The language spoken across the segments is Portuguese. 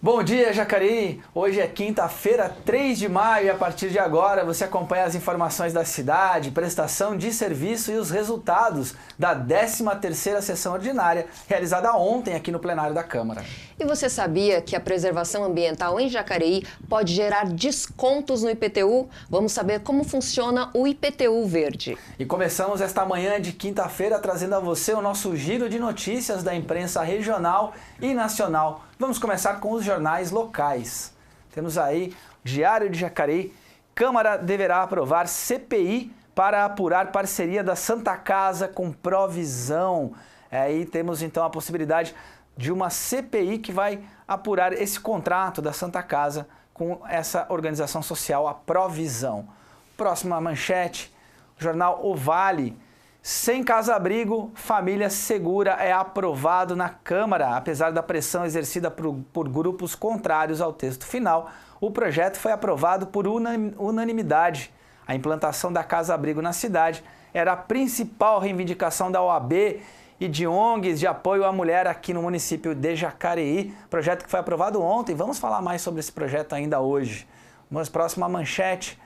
Bom dia, Jacareí! Hoje é quinta-feira, 3 de maio e a partir de agora você acompanha as informações da cidade, prestação de serviço e os resultados da 13ª sessão ordinária realizada ontem aqui no plenário da Câmara. E você sabia que a preservação ambiental em Jacareí pode gerar descontos no IPTU? Vamos saber como funciona o IPTU verde. E começamos esta manhã de quinta-feira trazendo a você o nosso giro de notícias da imprensa regional e nacional. Vamos começar com os jornais locais. Temos aí Diário de Jacareí. Câmara deverá aprovar CPI para apurar parceria da Santa Casa com Provisão. Aí temos então a possibilidade de uma CPI que vai apurar esse contrato da Santa Casa com essa organização social, a Provisão. Próxima manchete, jornal O Vale. Sem casa-abrigo, família segura é aprovado na Câmara. Apesar da pressão exercida por grupos contrários ao texto final, o projeto foi aprovado por unanimidade. A implantação da casa-abrigo na cidade era a principal reivindicação da OAB e de ONGs de apoio à mulher aqui no município de Jacareí. Projeto que foi aprovado ontem. Vamos falar mais sobre esse projeto ainda hoje. Vamos próxima manchete.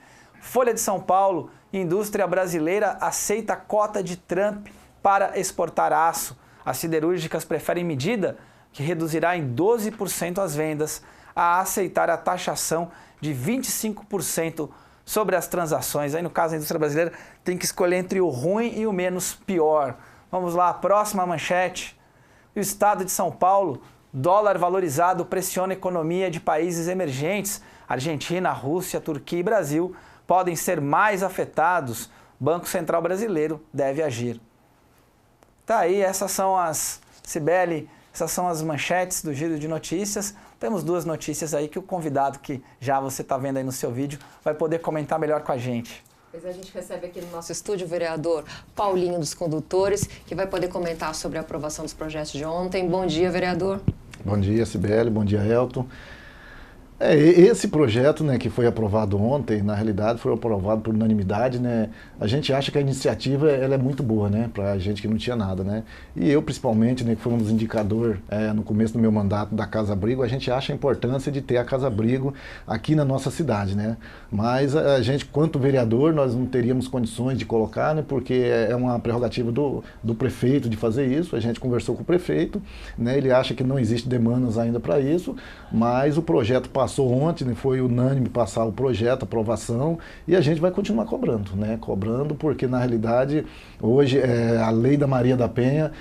Folha de São Paulo. Indústria brasileira aceita cota de Trump para exportar aço. As siderúrgicas preferem medida que reduzirá em 12% as vendas a aceitar a taxação de 25% sobre as transações. Aí, no caso, a indústria brasileira tem que escolher entre o ruim e o menos pior. Vamos lá, próxima manchete. O estado de São Paulo, dólar valorizado pressiona a economia de países emergentes. Argentina, Rússia, Turquia e Brasil podem ser mais afetados. Banco Central Brasileiro deve agir. Tá aí, essas são as, Cibele, essas são as manchetes do Giro de Notícias. Temos duas notícias aí que o convidado, que já você está vendo aí no seu vídeo, vai poder comentar melhor com a gente. Pois a gente recebe aqui no nosso estúdio o vereador Paulinho dos Condutores, que vai poder comentar sobre a aprovação dos projetos de ontem. Bom dia, vereador. Bom dia, Cibele. Bom dia, Elton. Esse projeto, né, que foi aprovado ontem, na realidade foi aprovado por unanimidade, né? A gente acha que a iniciativa ela é muito boa, né, para a gente que não tinha nada, né? E eu principalmente, né, que foi um dos indicadores no começo do meu mandato da Casa Abrigo, a gente acha a importância de ter a Casa Abrigo aqui na nossa cidade, né? Mas a gente, quanto vereador, nós não teríamos condições de colocar, né, porque é uma prerrogativa do prefeito de fazer isso. A gente conversou com o prefeito, né? Ele acha que não existe demandas ainda para isso, mas o projeto passou ontem, né, foi unânime passar o projeto, aprovação, e a gente vai continuar cobrando, né? Cobrando porque, na realidade, hoje a lei da Maria da Penha,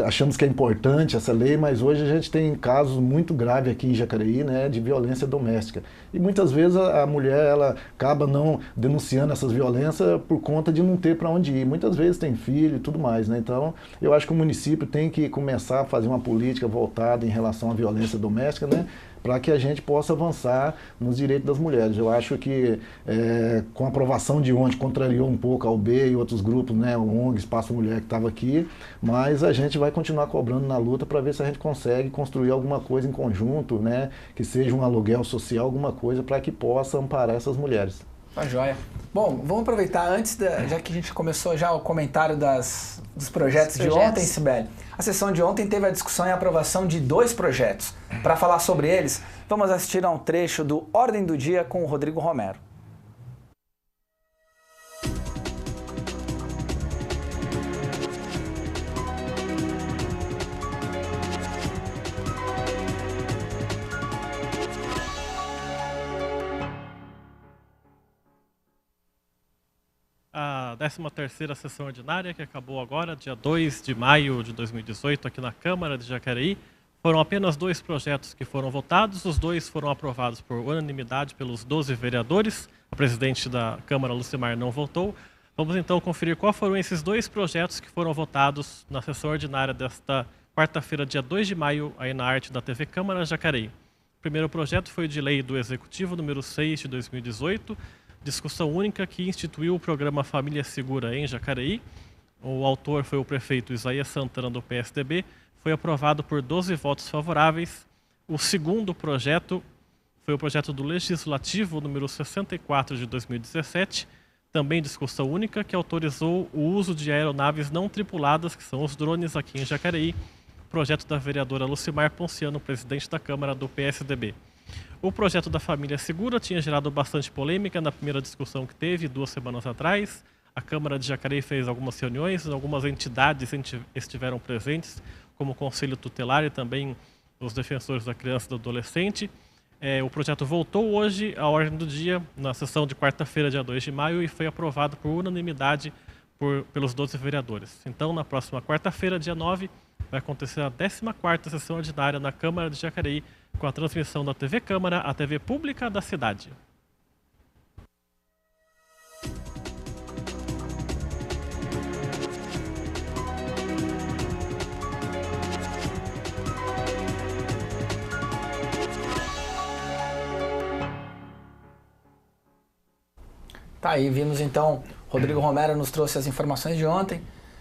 achamos que é importante essa lei, mas hoje a gente tem casos muito graves aqui em Jacareí, né, de violência doméstica. E muitas vezes a mulher ela acaba não denunciando essas violências por conta de não ter para onde ir. Muitas vezes tem filho e tudo mais, né? Então, eu acho que o município tem que começar a fazer uma política voltada em relação à violência doméstica, né? Para que a gente possa avançar nos direitos das mulheres. Eu acho que com a aprovação de ontem contrariou um pouco a UB e outros grupos, né, o ONG, Espaço Mulher que estava aqui, mas a gente vai continuar cobrando na luta para ver se a gente consegue construir alguma coisa em conjunto, né, que seja um aluguel social, alguma coisa para que possa amparar essas mulheres. Tá joia. Bom, vamos aproveitar antes, já que a gente começou já o comentário dos projetos de ontem, Cibele. A sessão de ontem teve a discussão e a aprovação de 2 projetos. Para falar sobre eles, vamos assistir a um trecho do Ordem do Dia com o Rodrigo Romero. A 13ª sessão ordinária, que acabou agora, dia 2 de maio de 2018, aqui na Câmara de Jacareí. Foram apenas 2 projetos que foram votados, os 2 foram aprovados por unanimidade pelos 12 vereadores. A presidente da Câmara, Lucimar, não votou. Vamos então conferir quais foram esses 2 projetos que foram votados na sessão ordinária desta quarta-feira, dia 2 de maio, aí na arte da TV Câmara Jacareí. O primeiro projeto foi de lei do Executivo, número 6 de 2018, discussão única que instituiu o programa Família Segura em Jacareí. O autor foi o prefeito Isaías Santana, do PSDB. Foi aprovado por 12 votos favoráveis. O segundo projeto foi o projeto do Legislativo, número 64 de 2017, também discussão única, que autorizou o uso de aeronaves não tripuladas, que são os drones aqui em Jacareí. projeto da vereadora Lucimar Ponciano, presidente da Câmara do PSDB. O projeto da família segura tinha gerado bastante polêmica na primeira discussão que teve 2 semanas atrás. A Câmara de Jacareí fez algumas reuniões, algumas entidades estiveram presentes, como o Conselho Tutelar e também os defensores da criança e do adolescente. O projeto voltou hoje à ordem do dia, na sessão de quarta-feira, dia 2 de maio, e foi aprovado por unanimidade pelos 12 vereadores. Então, na próxima quarta-feira, dia 9, vai acontecer a 14ª sessão ordinária na Câmara de Jacareí, com a transmissão da TV Câmara, a TV pública da cidade. Tá aí, vimos então, Rodrigo Romero nos trouxe as informações de ontem.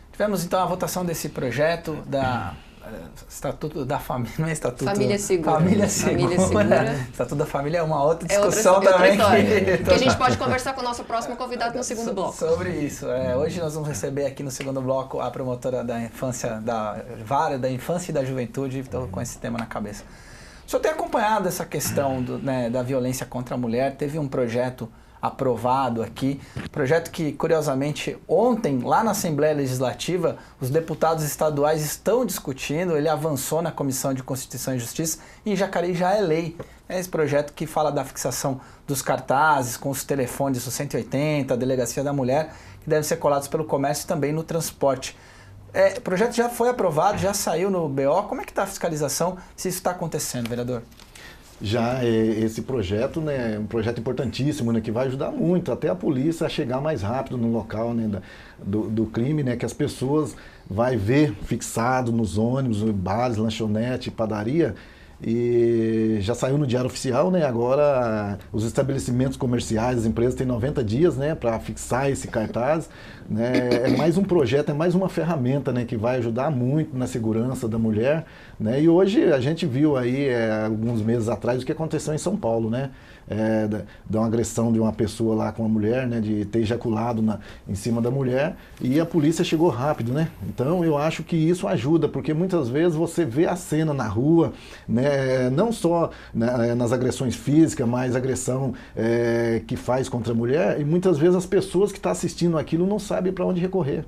Tivemos então a votação desse projeto da Estatuto da Família, não é Estatuto... Família Segura. Família Segura. Estatuto da Família é uma outra discussão também. Que a gente pode conversar com o nosso próximo convidado no segundo bloco. Sobre isso. Hoje nós vamos receber aqui no segundo bloco a promotora da infância, da Vara da Infância e da Juventude, estou com esse tema na cabeça. O senhor tem acompanhado essa questão da violência contra a mulher? Teve um projeto aprovado aqui, projeto que, curiosamente, ontem, lá na Assembleia Legislativa, os deputados estaduais estão discutindo, ele avançou na Comissão de Constituição e Justiça e em Jacareí já é lei. É esse projeto que fala da fixação dos cartazes com os telefones do 180, a Delegacia da Mulher, que devem ser colados pelo comércio e também no transporte. O projeto já foi aprovado, já saiu no BO. Como é que está a fiscalização, se isso está acontecendo, vereador? Já esse projeto, né, é um projeto importantíssimo, né, que vai ajudar muito até a polícia a chegar mais rápido no local, né, do crime, né, que as pessoas vai ver fixado nos ônibus, bares, lanchonete, padaria, e já saiu no Diário Oficial, né, agora os estabelecimentos comerciais, as empresas têm 90 dias, né, para fixar esse cartaz, né, é mais um projeto, é mais uma ferramenta, né, que vai ajudar muito na segurança da mulher, né, e hoje a gente viu aí, alguns meses atrás, o que aconteceu em São Paulo, né, de uma agressão de uma pessoa lá com uma mulher, né, de ter ejaculado em cima da mulher, e a polícia chegou rápido, né, então eu acho que isso ajuda, porque muitas vezes você vê a cena na rua, né, não só nas agressões físicas, mas agressão que faz contra a mulher, e muitas vezes as pessoas que estão assistindo aquilo não sabem para onde recorrer.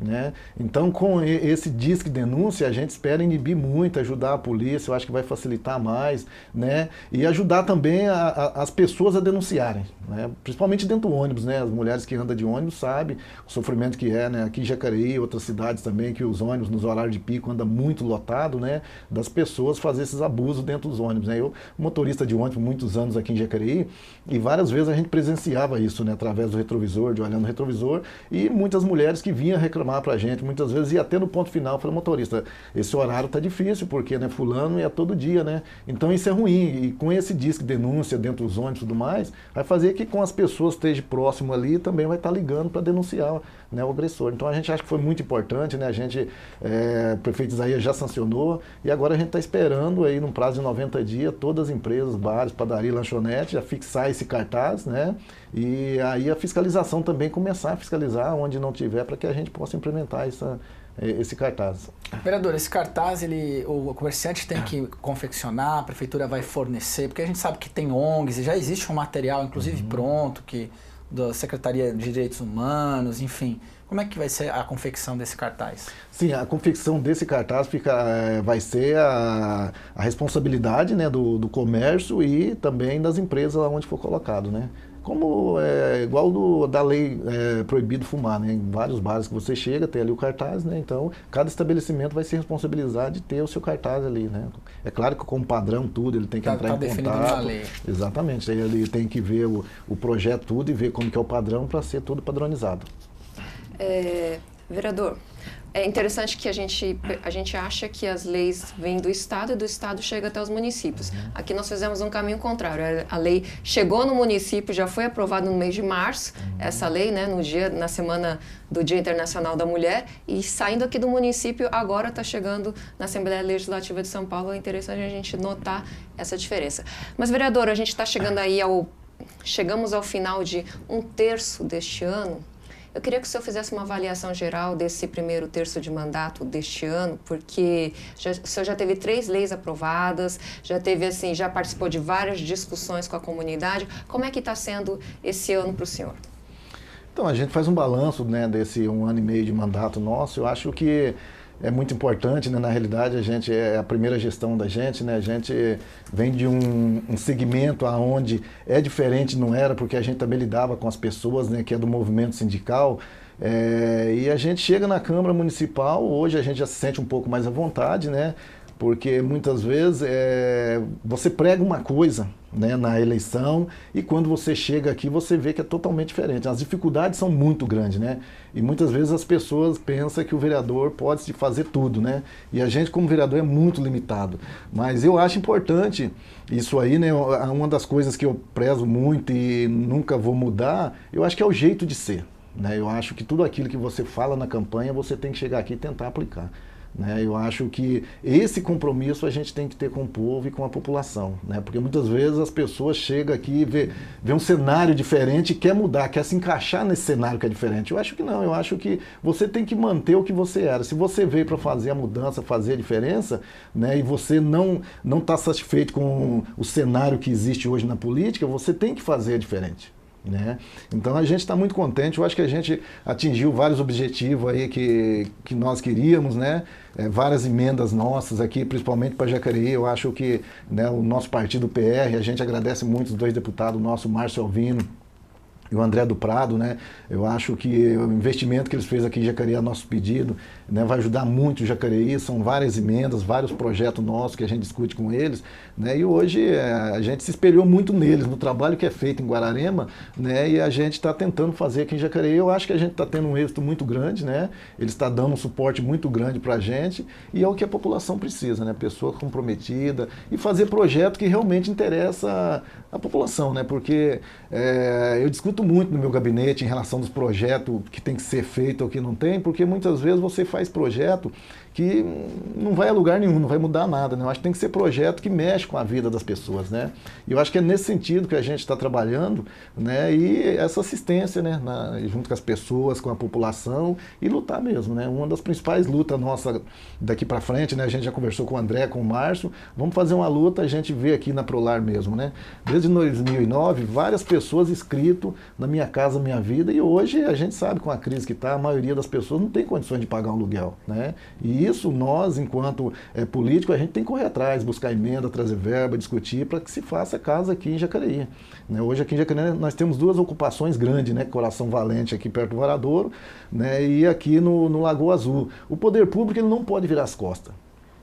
Né? Então, com esse disque denúncia, a gente espera inibir muito, ajudar a polícia, eu acho que vai facilitar mais, né? E ajudar também as pessoas a denunciarem, né? Principalmente dentro do ônibus, né? As mulheres que andam de ônibus sabem o sofrimento que é, né? Aqui em Jacareí, outras cidades também, que os ônibus nos horários de pico andam muito lotado, né? Das pessoas fazer esses abusos dentro dos ônibus, né? Eu, motorista de ônibus, muitos anos aqui em Jacareí, e várias vezes a gente presenciava isso, né? Através do retrovisor, de olhando no retrovisor, e muitas mulheres que vinham reclamar pra gente, muitas vezes ia até no ponto final, falei, motorista, esse horário tá difícil, porque, né, fulano ia todo dia, né? Então isso é ruim, e com esse disque denúncia dentro dos ônibus e tudo mais, vai fazer que com as pessoas que estejam próximo ali, também vai estar ligando para denunciar, né, o agressor. Então a gente acha que foi muito importante, né? A gente, o prefeito Isaías já sancionou, e agora a gente está esperando aí, num prazo de 90 dias, todas as empresas, bares, padaria, lanchonete, a fixar esse cartaz, né? E aí a fiscalização também começar a fiscalizar onde não tiver, para que a gente possa implementar esse cartaz. Vereador, esse cartaz, o comerciante tem que confeccionar, a prefeitura vai fornecer, porque a gente sabe que tem ONGs, e já existe um material, inclusive pronto, da Secretaria de Direitos Humanos, enfim. Como é que vai ser a confecção desse cartaz? Sim, a confecção desse cartaz vai ser a responsabilidade, né, do comércio e também das empresas onde for colocado, né? Como igual da lei proibido fumar, né? Em vários bares que você chega, tem ali o cartaz, né? Então, cada estabelecimento vai ser responsabilizado de ter o seu cartaz ali, né? É claro que como padrão tudo, ele tem que entrar em definido contato. na lei. Exatamente, aí ele tem que ver o projeto tudo e ver como que é o padrão para ser tudo padronizado. Vereador, é interessante que a gente acha que as leis vêm do Estado e do Estado chega até os municípios. Aqui nós fizemos um caminho contrário. A lei chegou no município, já foi aprovada no mês de março, essa lei, né, na semana do Dia Internacional da Mulher, e saindo aqui do município, agora está chegando na Assembleia Legislativa de São Paulo. É interessante a gente notar essa diferença. Mas, vereador, a gente está chegando aí chegamos ao final de 1/3 deste ano. Eu queria que o senhor fizesse uma avaliação geral desse primeiro terço de mandato deste ano, porque o senhor já teve 3 leis aprovadas, já teve assim, já participou de várias discussões com a comunidade. Como é que está sendo esse ano para o senhor? Então, a gente faz um balanço, né, desse 1 ano e meio de mandato nosso. Eu acho que é muito importante, né? Na realidade, a gente é a primeira gestão da gente, né? A gente vem de um segmento aonde é diferente, não era, porque a gente também lidava com as pessoas, né? Que é do movimento sindical. E a gente chega na Câmara Municipal, hoje a gente já se sente um pouco mais à vontade, né? Porque muitas vezes você prega uma coisa, né, na eleição, e quando você chega aqui você vê que é totalmente diferente. As dificuldades são muito grandes, né? E muitas vezes as pessoas pensam que o vereador pode se fazer tudo, né? E a gente como vereador é muito limitado. Mas eu acho importante isso aí, né? Uma das coisas que eu prezo muito e nunca vou mudar, eu acho que é o jeito de ser, né? Eu acho que tudo aquilo que você fala na campanha, você tem que chegar aqui e tentar aplicar. Né? Eu acho que esse compromisso a gente tem que ter com o povo e com a população, né? Porque muitas vezes as pessoas chegam aqui e vê um cenário diferente e quer mudar, quer se encaixar nesse cenário que é diferente. Eu acho que não, eu acho que você tem que manter o que você era. Se você veio para fazer a mudança, fazer a diferença, né, e você não está satisfeito com o cenário que existe hoje na política, você tem que fazer diferente. Né? Então a gente está muito contente, eu acho que a gente atingiu vários objetivos aí que nós queríamos, né? Várias emendas nossas aqui, principalmente para Jacareí. Eu acho que, né, o nosso partido PR, a gente agradece muito os 2 deputados, o nosso Márcio Alvino e o André do Prado, né? Eu acho que o investimento que eles fez aqui em Jacareí a nosso pedido, né, vai ajudar muito o Jacareí. São várias emendas, vários projetos nossos que a gente discute com eles, né? E hoje a gente se espelhou muito neles, no trabalho que é feito em Guararema, né? E a gente está tentando fazer aqui em Jacareí. Eu acho que a gente está tendo um êxito muito grande, né? Ele está dando um suporte muito grande para a gente e é o que a população precisa, né? Pessoa comprometida e fazer projeto que realmente interessa a população, né? Porque eu discuto muito no meu gabinete em relação dos projetos que tem que ser feito ou que não tem, porque muitas vezes você faz projeto que não vai a lugar nenhum, não vai mudar nada, né? Eu acho que tem que ser projeto que mexe com a vida das pessoas, né? E eu acho que é nesse sentido que a gente está trabalhando, né? E essa assistência, né? Junto com as pessoas, com a população e lutar mesmo, né? Uma das principais lutas nossa daqui para frente, né? A gente já conversou com o André, com o Márcio, vamos fazer uma luta, a gente vê aqui na Prolar mesmo, né? Desde 2009, várias pessoas inscritas na Minha Casa Minha Vida, e hoje a gente sabe com a crise que está, a maioria das pessoas não tem condições de pagar um aluguel, né? E isso nós, enquanto político, a gente tem que correr atrás, buscar emenda, trazer verba, discutir para que se faça casa aqui em Jacareí, né? Hoje aqui em Jacareí nós temos 2 ocupações grandes, né? Coração Valente aqui perto do Varadouro, né? E aqui no Lagoa Azul. O poder público ele não pode virar as costas.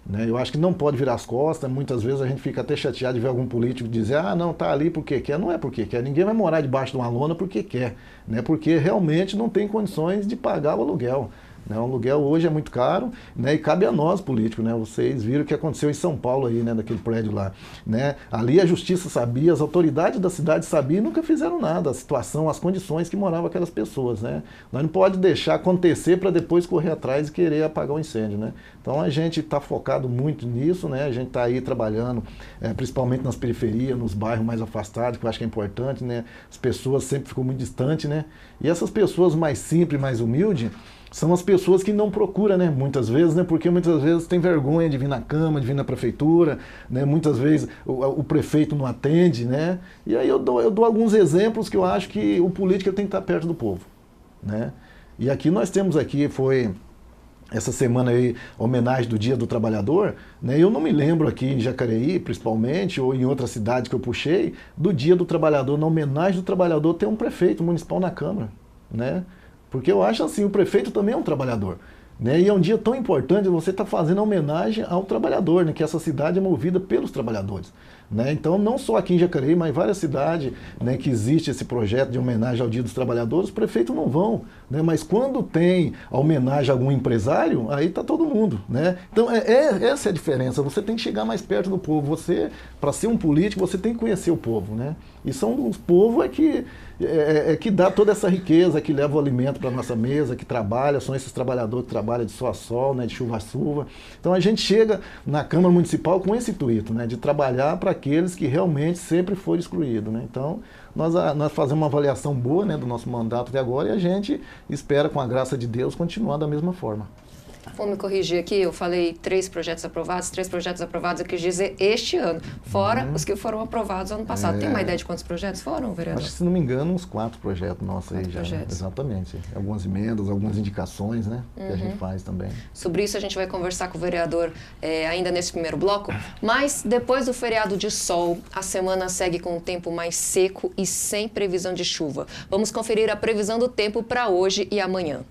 Né? Eu acho que não pode virar as costas. Muitas vezes a gente fica até chateado de ver algum político dizer, ah, não, tá ali porque quer. Não é porque quer. Ninguém vai morar debaixo de uma lona porque quer, né? Porque realmente não tem condições de pagar o aluguel. Né? O aluguel hoje é muito caro, né? E cabe a nós, políticos, né? Vocês viram o que aconteceu em São Paulo, aí, né? Daquele prédio lá. Né? Ali a justiça sabia, as autoridades da cidade sabiam e nunca fizeram nada. A situação, as condições que moravam aquelas pessoas. Né? Nós não pode deixar acontecer para depois correr atrás e querer apagar o incêndio. Né? Então a gente está focado muito nisso, né? A gente está aí trabalhando, principalmente nas periferias, nos bairros mais afastados, que eu acho que é importante. Né? As pessoas sempre ficam muito distantes, né? E essas pessoas mais simples, mais humildes, são as pessoas que não procuram, né? Muitas vezes, né? Porque muitas vezes tem vergonha de vir na Câmara, de vir na Prefeitura, né? Muitas vezes o prefeito não atende, né? E aí eu dou alguns exemplos que eu acho que o político tem que estar perto do povo, né? E aqui nós temos foi essa semana aí, homenagem do Dia do Trabalhador, né? Eu não me lembro aqui em Jacareí, principalmente, ou em outra cidade que eu puxei, do Dia do Trabalhador, na homenagem do trabalhador, ter um prefeito municipal na Câmara, né? Porque eu acho assim, o prefeito também é um trabalhador, né? E é um dia tão importante, você está fazendo homenagem ao trabalhador, né? Que essa cidade é movida pelos trabalhadores, né? Então, não só aqui em Jacareí, mas em várias cidades, né, que existe esse projeto de homenagem ao Dia dos Trabalhadores, os prefeitos não vão, né? Mas quando tem a homenagem a algum empresário, aí está todo mundo, né? Então, essa é a diferença, você tem que chegar mais perto do povo, você, para ser um político, você tem que conhecer o povo, né? E são os povos que dá toda essa riqueza, que leva o alimento para a nossa mesa, que trabalha, são esses trabalhadores que trabalham. trabalha de sol a sol, né, de chuva a chuva. Então a gente chega na Câmara Municipal com esse intuito, né, de trabalhar para aqueles que realmente sempre foram excluídos, né. Então nós fazemos uma avaliação boa, né, do nosso mandato até agora e a gente espera, com a graça de Deus, continuar da mesma forma. Vou me corrigir aqui, eu falei 3 projetos aprovados, eu quis dizer este ano, fora os que foram aprovados ano passado. Tem uma ideia de quantos projetos foram, vereador? Acho que, se não me engano, uns 4 projetos nossos aí já. Projetos. Exatamente. Algumas emendas, algumas indicações, né, que a gente faz também. Sobre isso a gente vai conversar com o vereador ainda nesse primeiro bloco, mas depois do feriado de sol, a semana segue com um tempo mais seco e sem previsão de chuva. Vamos conferir a previsão do tempo para hoje e amanhã.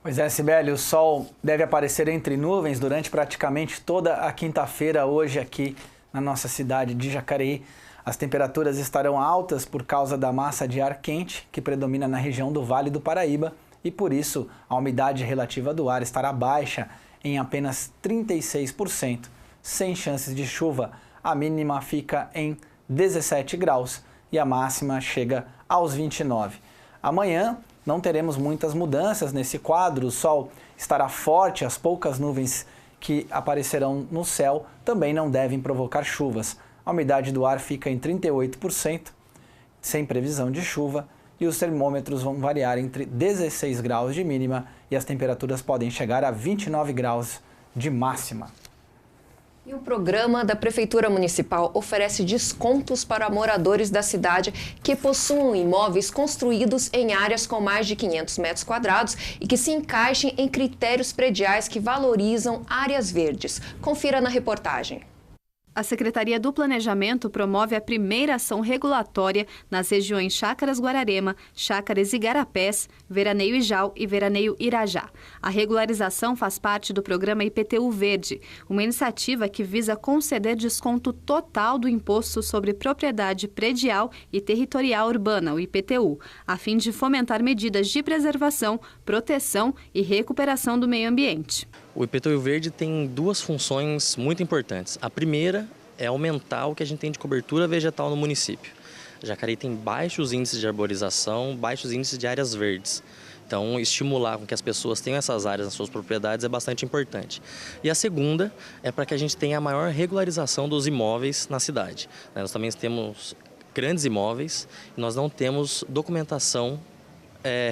Pois é, Cibele, o sol deve aparecer entre nuvens durante praticamente toda a quinta-feira hoje aqui na nossa cidade de Jacareí. As temperaturas estarão altas por causa da massa de ar quente que predomina na região do Vale do Paraíba e, por isso, a umidade relativa do ar estará baixa em apenas 36%, sem chances de chuva. A mínima fica em 17 graus e a máxima chega aos 29. Amanhã não teremos muitas mudanças nesse quadro, o sol estará forte, as poucas nuvens que aparecerão no céu também não devem provocar chuvas. A umidade do ar fica em 38%, sem previsão de chuva, e os termômetros vão variar entre 16 graus de mínima e as temperaturas podem chegar a 29 graus de máxima. E o programa da Prefeitura Municipal oferece descontos para moradores da cidade que possuam imóveis construídos em áreas com mais de 500 metros quadrados e que se encaixem em critérios prediais que valorizam áreas verdes. Confira na reportagem. A Secretaria do Planejamento promove a primeira ação regulatória nas regiões Chácaras Guararema, Chácaras Igarapés, Veraneio Ijau e Veraneio Irajá. A regularização faz parte do programa IPTU Verde, uma iniciativa que visa conceder desconto total do Imposto sobre Propriedade Predial e Territorial Urbana, o IPTU, a fim de fomentar medidas de preservação, proteção e recuperação do meio ambiente. O IPTU Verde tem 2 funções muito importantes. A primeira é aumentar o que a gente tem de cobertura vegetal no município. Jacareí tem baixos índices de arborização, baixos índices de áreas verdes. Então, estimular com que as pessoas tenham essas áreas nas suas propriedades é bastante importante. E a segunda é para que a gente tenha a maior regularização dos imóveis na cidade. Nós também temos grandes imóveis e nós não temos documentação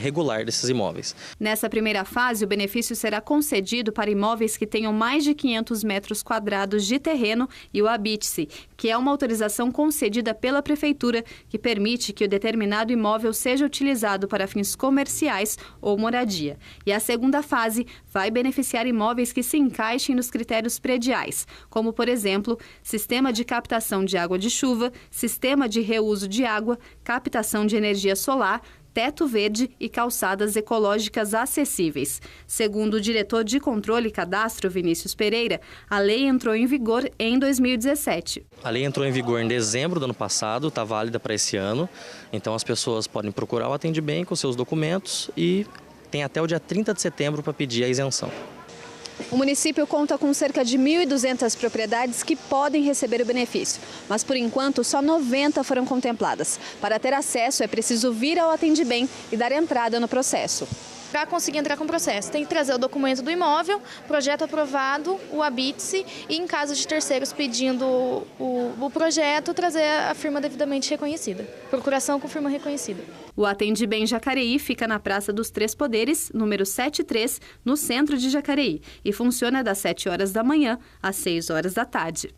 regular desses imóveis. Nessa primeira fase, o benefício será concedido para imóveis que tenham mais de 500 metros quadrados de terreno e o habite-se, que é uma autorização concedida pela Prefeitura que permite que o determinado imóvel seja utilizado para fins comerciais ou moradia. E a segunda fase vai beneficiar imóveis que se encaixem nos critérios prediais, como, por exemplo, sistema de captação de água de chuva, sistema de reuso de água, captação de energia solar, teto verde e calçadas ecológicas acessíveis. Segundo o diretor de Controle e Cadastro, Vinícius Pereira, a lei entrou em vigor em 2017. A lei entrou em vigor em dezembro do ano passado, está válida para esse ano. Então as pessoas podem procurar o Atendibem com seus documentos e tem até o dia 30 de setembro para pedir a isenção. O município conta com cerca de 1.200 propriedades que podem receber o benefício, mas por enquanto só 90 foram contempladas. Para ter acesso é preciso vir ao Atendibem e dar entrada no processo. Para conseguir entrar com o processo, tem que trazer o documento do imóvel, projeto aprovado, o habite-se e, em caso de terceiros pedindo o projeto, trazer a firma devidamente reconhecida. Procuração com firma reconhecida. O Atendibem Jacareí fica na Praça dos Três Poderes, número 73, no centro de Jacareí, e funciona das 7 horas da manhã às 6 horas da tarde.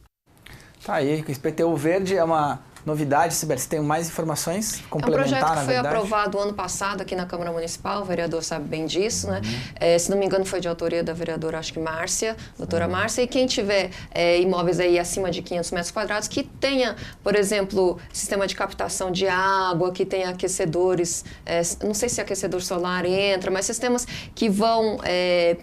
Tá aí, o IPTU Verde é uma novidade, Cibele, você tem mais informações complementares, É um projeto que foi na verdade? aprovado ano passado aqui na Câmara Municipal, o vereador sabe bem disso, né? Se não me engano foi de autoria da vereadora, acho que Márcia, doutora Márcia, e quem tiver imóveis aí acima de 500 metros quadrados, que tenha, por exemplo, sistema de captação de água, que tenha aquecedores, não sei se aquecedor solar entra, mas sistemas que vão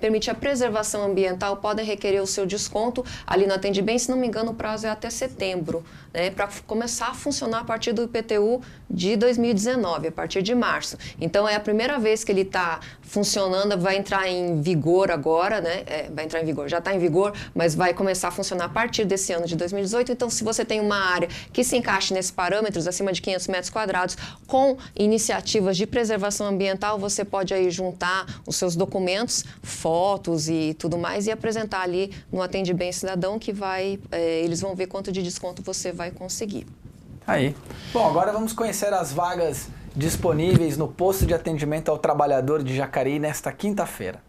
permitir a preservação ambiental podem requerer o seu desconto ali no Atendibem, se não me engano o prazo é até setembro, né? Para começar a funcionar a partir do IPTU de 2019, a partir de março. Então, é a primeira vez que ele está funcionando, vai entrar em vigor agora, né? Vai entrar em vigor, já está em vigor, mas vai começar a funcionar a partir desse ano de 2018. Então, se você tem uma área que se encaixe nesses parâmetros, acima de 500 metros quadrados, com iniciativas de preservação ambiental, você pode aí juntar os seus documentos, fotos e tudo mais e apresentar ali no Atende Bem Cidadão, que eles vão ver quanto de desconto você vai conseguir. Aí. Bom, agora vamos conhecer as vagas disponíveis no posto de atendimento ao trabalhador de Jacareí nesta quinta-feira.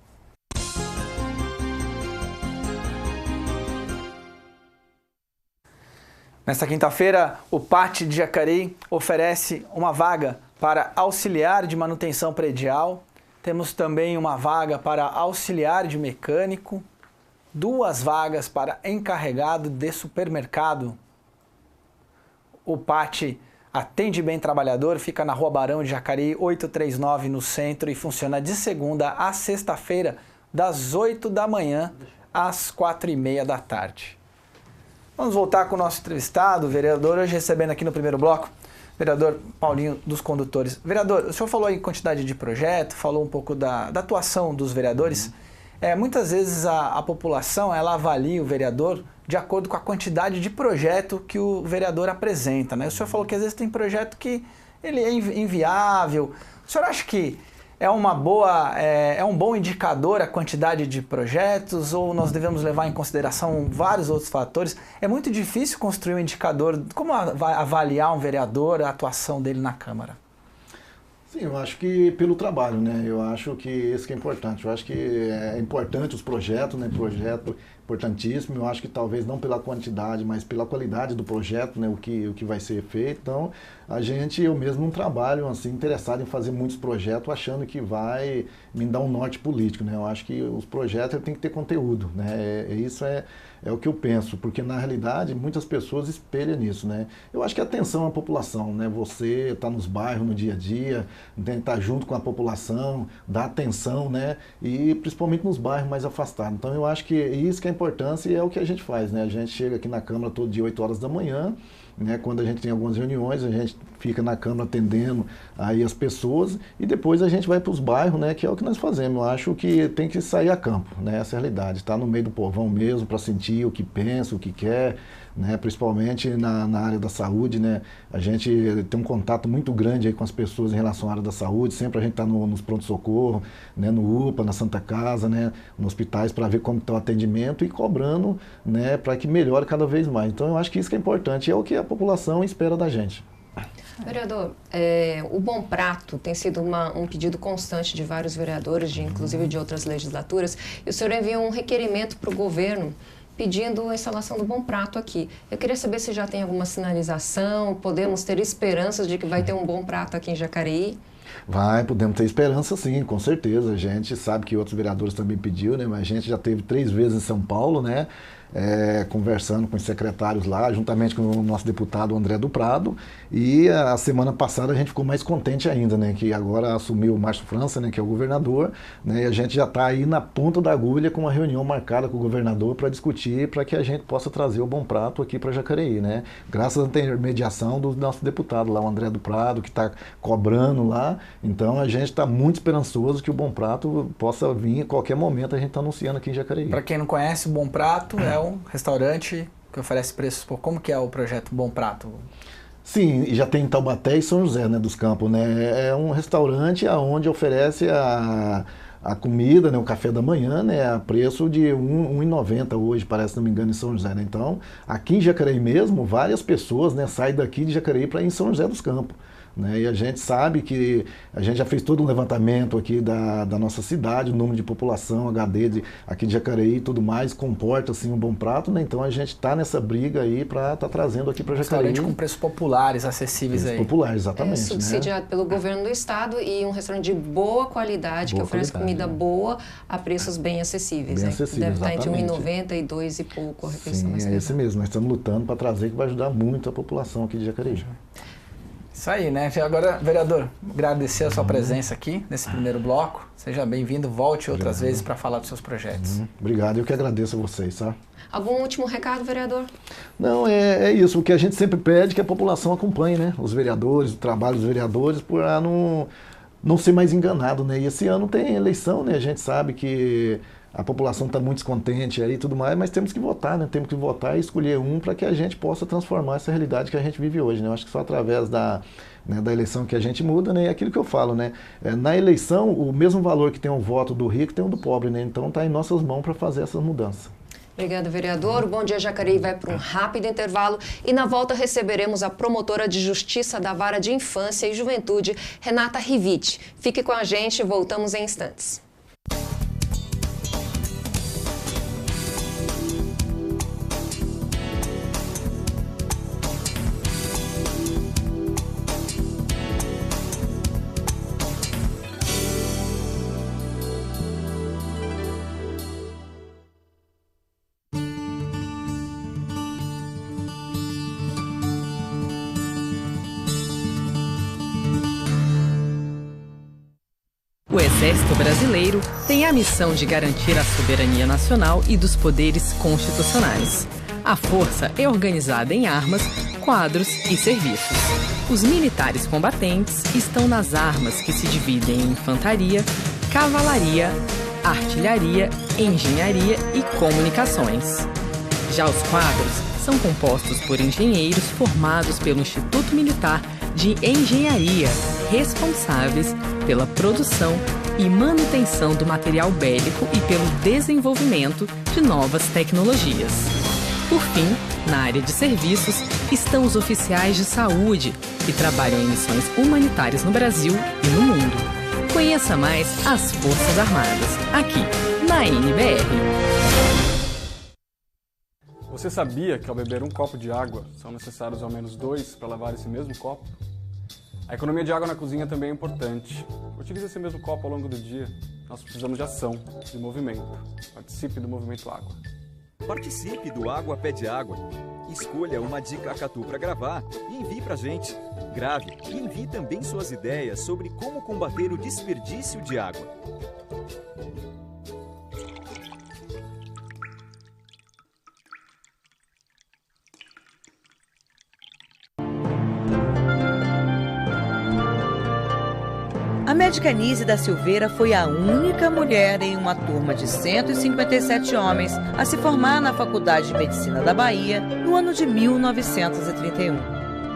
Nesta quinta-feira, o PAT de Jacareí oferece uma vaga para auxiliar de manutenção predial. Temos também uma vaga para auxiliar de mecânico, 2 vagas para encarregado de supermercado. O PAT Atende Bem Trabalhador fica na Rua Barão de Jacareí, 839, no centro, e funciona de segunda a sexta-feira, das 8 da manhã às 4h30 da tarde. Vamos voltar com o nosso entrevistado, o vereador, hoje recebendo aqui no primeiro bloco, vereador Paulinho dos Condutores. Vereador, o senhor falou em quantidade de projeto, falou um pouco da atuação dos vereadores. Muitas vezes a população ela avalia o vereador de acordo com a quantidade de projeto que o vereador apresenta, né? O senhor falou que às vezes tem projeto que ele é inviável. O senhor acha que é um bom indicador a quantidade de projetos, ou nós devemos levar em consideração vários outros fatores? É muito difícil construir um indicador. Como avaliar um vereador, a atuação dele na Câmara? Sim, eu acho que pelo trabalho, né? Eu acho que isso que é importante. Eu acho que é importante os projetos, né? Projeto importantíssimo. Eu acho que talvez não pela quantidade, mas pela qualidade do projeto, né? O que vai ser feito. Então, eu mesmo não trabalho assim interessado em fazer muitos projetos, achando que vai me dar um norte político, né? Eu acho que os projetos têm que ter conteúdo, né? Isso é o que eu penso, porque na realidade muitas pessoas espelham nisso, né? Eu acho que a atenção à população, né? Você está nos bairros no dia a dia, estar junto com a população, dar atenção, né? E principalmente nos bairros mais afastados. Então eu acho que isso que é a importância e é o que a gente faz, né? A gente chega aqui na Câmara todo dia 8 horas da manhã, né? Quando a gente tem algumas reuniões, a gente fica na Câmara atendendo aí as pessoas e depois a gente vai para os bairros, né? Que é o que nós fazemos. Eu acho que tem que sair a campo, né? Essa é a realidade, estar no meio do povão mesmo para sentir o que pensa, o que quer, né? Principalmente na área da saúde, né? A gente tem um contato muito grande aí com as pessoas em relação à área da saúde, sempre a gente está nos pronto-socorro, né? No UPA, na Santa Casa, né? Nos hospitais para ver como está o atendimento e cobrando, né? Para que melhore cada vez mais. Então eu acho que isso que é importante, é o que a população espera da gente. Vereador, o Bom Prato tem sido um pedido constante de vários vereadores, inclusive de outras legislaturas, e o senhor enviou um requerimento para o governo pedindo a instalação do Bom Prato aqui. Eu queria saber se já tem alguma sinalização, podemos ter esperanças de que vai ter um Bom Prato aqui em Jacareí? Podemos ter esperança sim, com certeza. A gente sabe que outros vereadores também pediu, né? Mas a gente já teve 3 vezes em São Paulo, né? Conversando com os secretários lá, juntamente com o nosso deputado André do Prado, e a semana passada a gente ficou mais contente ainda, né, que agora assumiu o Márcio França, né, que é o governador, né, e a gente já está aí na ponta da agulha com uma reunião marcada com o governador para discutir, para que a gente possa trazer o Bom Prato aqui para Jacareí, né, graças à intermediação do nosso deputado lá, o André do Prado, que está cobrando lá. Então a gente está muito esperançoso que o Bom Prato possa vir a qualquer momento, a gente está anunciando aqui em Jacareí. Para quem não conhece, o Bom Prato é um restaurante que oferece preços. Como que é o projeto Bom Prato? Sim, já tem em Taubaté e São José, né, dos Campos, né? É um restaurante onde oferece a comida, né, o café da manhã, né, a preço de R$ 1,90 hoje, parece, se não me engano, em São José, né? Então, aqui em Jacareí mesmo, várias pessoas, né, saem daqui de Jacareí para ir em São José dos Campos. Né? E a gente sabe que a gente já fez todo um levantamento aqui da nossa cidade, o número de população, HD aqui de Jacareí e tudo mais, comporta assim um Bom Prato, né? Então a gente está nessa briga aí para estar trazendo aqui para Jacareí. Restaurante com preços populares, acessíveis aí. Populares, exatamente. Subsidiado, né, pelo governo do estado, e um restaurante de boa qualidade, que oferece comida boa a preços bem acessíveis. Bem né? acessíveis, deve estar exatamente. entre R$ 1,90 e R$ 2,00 a refeição mais Sim, é esse mesmo. Nós estamos lutando para trazer, que vai ajudar muito a população aqui de Jacareí. Isso aí, né? Agora, vereador, agradecer a sua presença aqui nesse primeiro bloco. Seja bem-vindo, volte outras vezes para falar dos seus projetos. Obrigado, eu que agradeço a vocês, tá? Algum último recado, vereador? Não, é isso. O que a gente sempre pede é que a população acompanhe, né? Os vereadores, o trabalho dos vereadores, para não ser mais enganado, né? E esse ano tem eleição, né? A gente sabe que a população está muito descontente aí e tudo mais, mas temos que votar, né? Temos que votar e escolher um para que a gente possa transformar essa realidade que a gente vive hoje, né? Eu acho que só através da eleição que a gente muda, né? E aquilo que eu falo, né? Na eleição, o mesmo valor que tem o voto do rico tem o do pobre, né? Então está em nossas mãos para fazer essa mudança. Obrigada, vereador. O Bom Dia Jacareí vai para um rápido intervalo e na volta receberemos a promotora de Justiça da Vara de Infância e Juventude, Renata Riviti. Fique com a gente, voltamos em instantes. O Exército Brasileiro tem a missão de garantir a soberania nacional e dos poderes constitucionais. A força é organizada em armas, quadros e serviços. Os militares combatentes estão nas armas que se dividem em infantaria, cavalaria, artilharia, engenharia e comunicações. Já os quadros são compostos por engenheiros formados pelo Instituto Militar de Engenharia, responsáveis pela produção e manutenção do material bélico e pelo desenvolvimento de novas tecnologias. Por fim, na área de serviços, estão os oficiais de saúde, que trabalham em missões humanitárias no Brasil e no mundo. Conheça mais as Forças Armadas, aqui na NBR. Você sabia que ao beber um copo de água, são necessários ao menos 2 para lavar esse mesmo copo? A economia de água na cozinha também é importante. Utilize esse mesmo copo ao longo do dia. Nós precisamos de ação, de movimento. Participe do Movimento Água. Participe do Água Pede Água. Escolha uma dica Catu para gravar e envie pra gente. Grave e envie também suas ideias sobre como combater o desperdício de água. A médica Nise da Silveira foi a única mulher em uma turma de 157 homens a se formar na Faculdade de Medicina da Bahia no ano de 1931.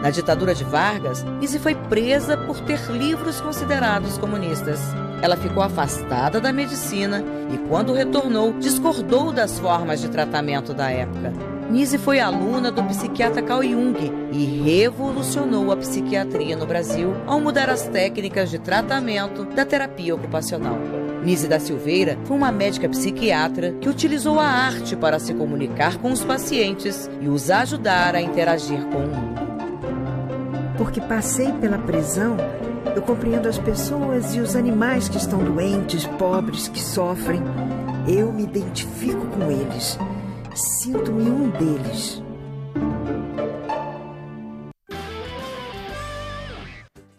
Na ditadura de Vargas, Nise foi presa por ter livros considerados comunistas. Ela ficou afastada da medicina e, quando retornou, discordou das formas de tratamento da época. Nise foi aluna do psiquiatra Carl Jung e revolucionou a psiquiatria no Brasil ao mudar as técnicas de tratamento da terapia ocupacional. Nise da Silveira foi uma médica psiquiatra que utilizou a arte para se comunicar com os pacientes e os ajudar a interagir com o mundo. Porque passei pela prisão, eu compreendo as pessoas e os animais que estão doentes, pobres, que sofrem. Eu me identifico com eles. Sinto-me um deles.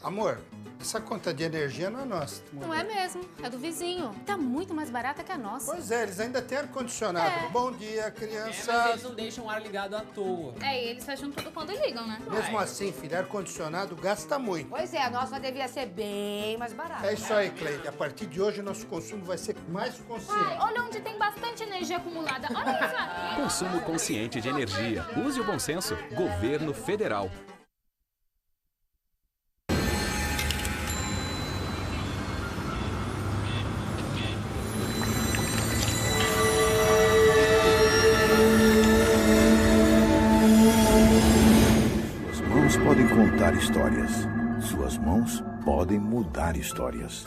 Amor, essa conta de energia não é nossa. Não é mesmo, é do vizinho. Tá muito mais barata que a nossa. Pois é, eles ainda têm ar-condicionado. É. Bom dia, crianças. Mas eles não deixam o ar ligado à toa. É, e eles fecham tudo quando ligam, né? Mesmo assim, filho, ar-condicionado gasta muito. Pois é, a nossa devia ser bem mais barata. É isso aí, Cleide. A partir de hoje, nosso consumo vai ser mais consciente. Ai, olha onde tem bastante energia acumulada. Olha isso aqui. Consumo consciente de energia. Use o bom senso. Governo Federal. Suas mãos podem contar histórias. Suas mãos podem mudar histórias.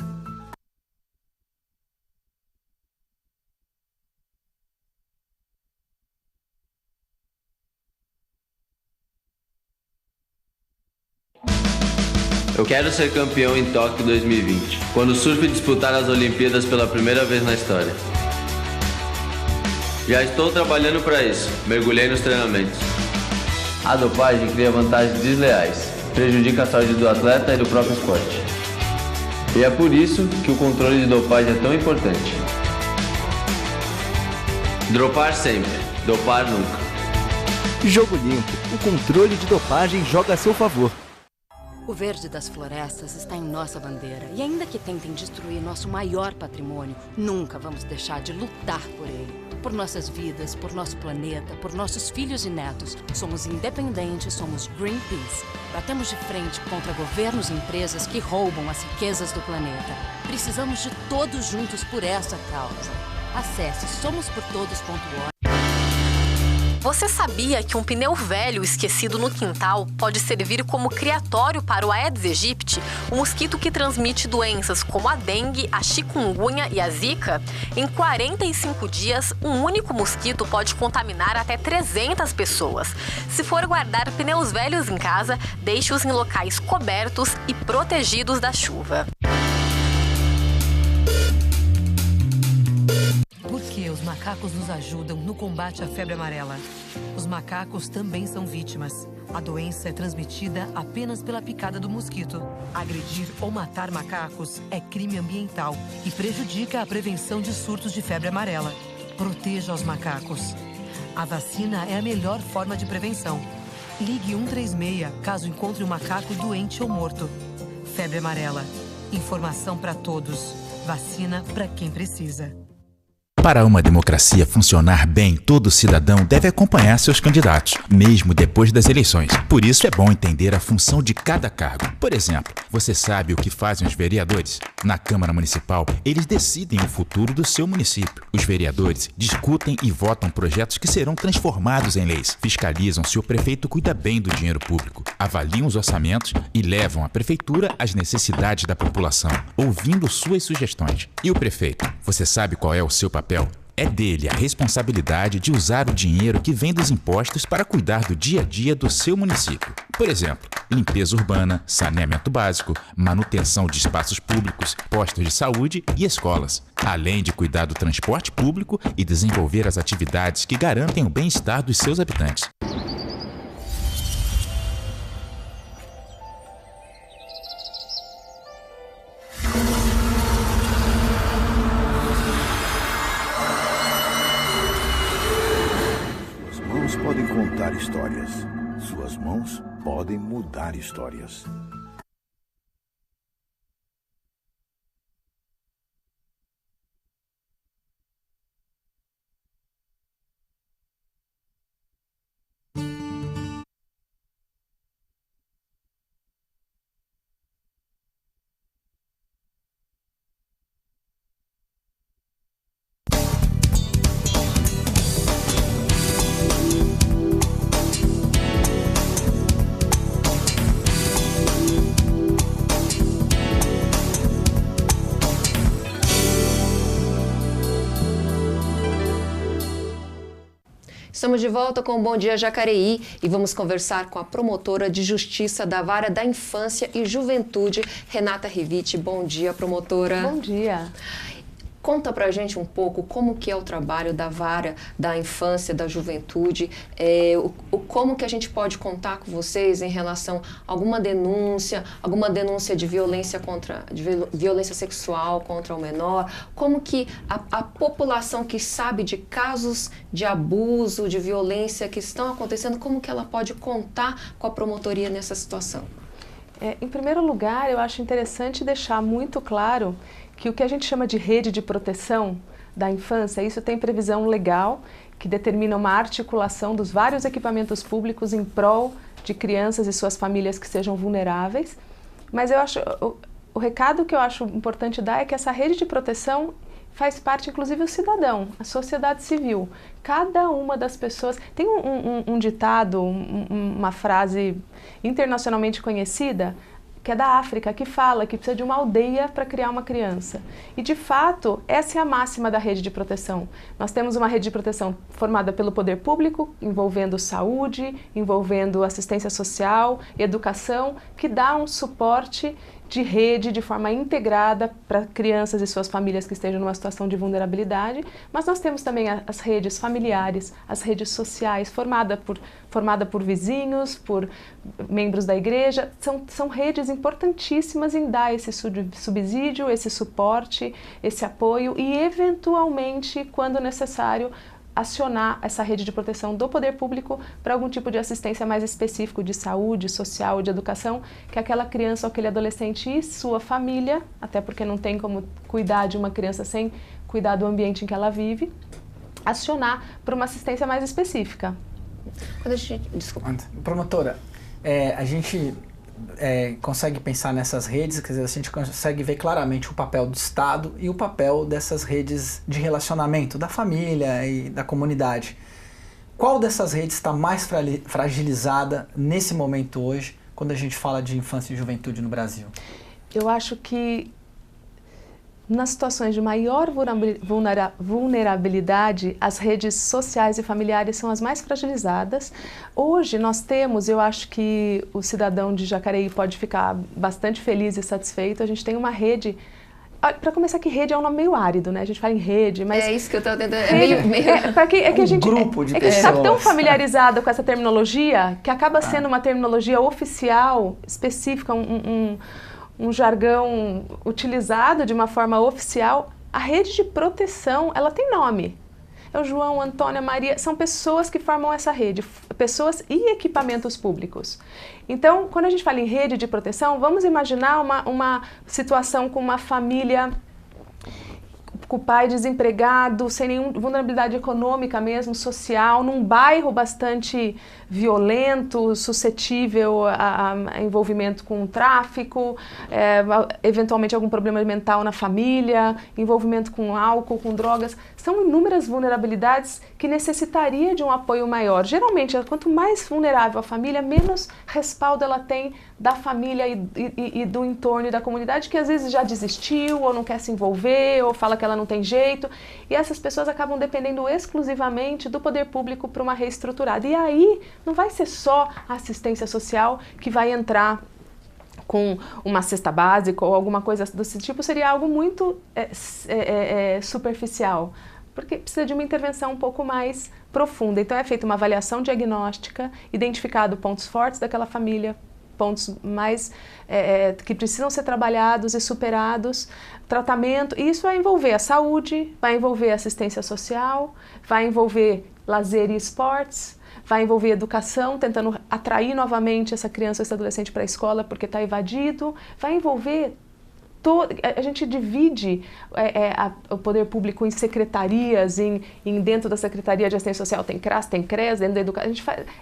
Eu quero ser campeão em Tóquio 2020, quando o surf disputar as Olimpíadas pela primeira vez na história. Já estou trabalhando para isso, mergulhei nos treinamentos. A dopagem cria vantagens desleais, prejudica a saúde do atleta e do próprio esporte. E é por isso que o controle de dopagem é tão importante. Dropar sempre, dopar nunca. Jogo Limpo, o controle de dopagem joga a seu favor. O verde das florestas está em nossa bandeira. E ainda que tentem destruir nosso maior patrimônio, nunca vamos deixar de lutar por ele. Por nossas vidas, por nosso planeta, por nossos filhos e netos. Somos independentes, somos Greenpeace. Batemos de frente contra governos e empresas que roubam as riquezas do planeta. Precisamos de todos juntos por essa causa. Acesse somosportodos.org. Você sabia que um pneu velho esquecido no quintal pode servir como criatório para o Aedes aegypti, o mosquito que transmite doenças como a dengue, a chikungunya e a zika? Em 45 dias, um único mosquito pode contaminar até 300 pessoas. Se for guardar pneus velhos em casa, deixe-os em locais cobertos e protegidos da chuva. Porque os macacos nos ajudam no combate à febre amarela. Os macacos também são vítimas. A doença é transmitida apenas pela picada do mosquito. Agredir ou matar macacos é crime ambiental e prejudica a prevenção de surtos de febre amarela. Proteja os macacos. A vacina é a melhor forma de prevenção. Ligue 136 caso encontre um macaco doente ou morto. Febre amarela. Informação para todos. Vacina para quem precisa. Para uma democracia funcionar bem, todo cidadão deve acompanhar seus candidatos, mesmo depois das eleições. Por isso é bom entender a função de cada cargo. Por exemplo, você sabe o que fazem os vereadores? Na Câmara Municipal, eles decidem o futuro do seu município. Os vereadores discutem e votam projetos que serão transformados em leis, fiscalizam se o prefeito cuida bem do dinheiro público, avaliam os orçamentos e levam à prefeitura as necessidades da população, ouvindo suas sugestões. E o prefeito? Você sabe qual é o seu papel? É dele a responsabilidade de usar o dinheiro que vem dos impostos para cuidar do dia a dia do seu município. Por exemplo, limpeza urbana, saneamento básico, manutenção de espaços públicos, postos de saúde e escolas, além de cuidar do transporte público e desenvolver as atividades que garantem o bem-estar dos seus habitantes. Podem contar histórias. Suas mãos podem mudar histórias. Estamos de volta com o Bom Dia Jacareí e vamos conversar com a promotora de Justiça da Vara da Infância e Juventude, Renata Riviti. Bom dia, promotora. Bom dia. Conta pra gente um pouco como que é o trabalho da Vara da Infância, da Juventude, como que a gente pode contar com vocês em relação a alguma denúncia de violência violência sexual contra o menor, como que a população que sabe de casos de abuso, de violência que estão acontecendo, como que ela pode contar com a promotoria nessa situação? Em primeiro lugar, eu acho interessante deixar muito claro que o que a gente chama de rede de proteção da infância, isso tem previsão legal que determina uma articulação dos vários equipamentos públicos em prol de crianças e suas famílias que sejam vulneráveis. Mas eu acho, o recado que eu acho importante dar é que essa rede de proteção faz parte, inclusive, o cidadão, a sociedade civil. Cada uma das pessoas... Tem um ditado, uma frase internacionalmente conhecida, que é da África, que fala que precisa de uma aldeia para criar uma criança. E, de fato, essa é a máxima da rede de proteção. Nós temos uma rede de proteção formada pelo poder público, envolvendo saúde, envolvendo assistência social, educação, que dá um suporte de rede, de forma integrada para crianças e suas famílias que estejam numa situação de vulnerabilidade, mas nós temos também as redes familiares, as redes sociais, formada por vizinhos, por membros da igreja. São redes importantíssimas em dar esse subsídio, esse suporte, esse apoio e, eventualmente, quando necessário, acionar essa rede de proteção do poder público para algum tipo de assistência mais específico de saúde, social, de educação, que aquela criança ou aquele adolescente e sua família, até porque não tem como cuidar de uma criança sem cuidar do ambiente em que ela vive, acionar para uma assistência mais específica. Quando a gente... Desculpa. Promotora, a gente consegue pensar nessas redes, quer dizer, a gente consegue ver claramente o papel do Estado e o papel dessas redes de relacionamento da família e da comunidade. Qual dessas redes está mais fragilizada nesse momento hoje, quando a gente fala de infância e juventude no Brasil? Eu acho que nas situações de maior vulnerabilidade, as redes sociais e familiares são as mais fragilizadas. Hoje nós temos, eu acho que o cidadão de Jacareí pode ficar bastante feliz e satisfeito, a gente tem uma rede. Para começar, que rede é um nome meio árido, né? A gente fala em rede, mas... É isso que eu estou tentando... que a gente grupo de pessoas. A gente está tão familiarizado com essa terminologia que acaba sendo uma terminologia oficial, específica, um jargão utilizado de uma forma oficial. A rede de proteção, ela tem nome. É o João, Antônia, Maria, são pessoas que formam essa rede, pessoas e equipamentos públicos. Então, quando a gente fala em rede de proteção, vamos imaginar uma situação com uma família, com o pai desempregado, sem nenhuma vulnerabilidade econômica mesmo, social, num bairro bastante violento, suscetível a envolvimento com o tráfico, eventualmente algum problema mental na família, envolvimento com álcool, com drogas. São inúmeras vulnerabilidades que necessitaria de um apoio maior. Geralmente, quanto mais vulnerável a família, menos respaldo ela tem da família e do entorno e da comunidade, que às vezes já desistiu, ou não quer se envolver, ou fala que ela não tem jeito. E essas pessoas acabam dependendo exclusivamente do poder público para uma reestruturada. E aí, não vai ser só a assistência social que vai entrar com uma cesta básica ou alguma coisa desse tipo, seria algo muito superficial, porque precisa de uma intervenção um pouco mais profunda. Então é feita uma avaliação diagnóstica, identificado pontos fortes daquela família, pontos mais que precisam ser trabalhados e superados, tratamento, e isso vai envolver a saúde, vai envolver assistência social, vai envolver lazer e esportes, vai envolver educação, tentando atrair novamente essa criança ou esse adolescente para a escola porque está evadido, vai envolver a gente divide o poder público em secretarias, dentro da Secretaria de Assistência Social tem CRAS, tem CRES, dentro da educação.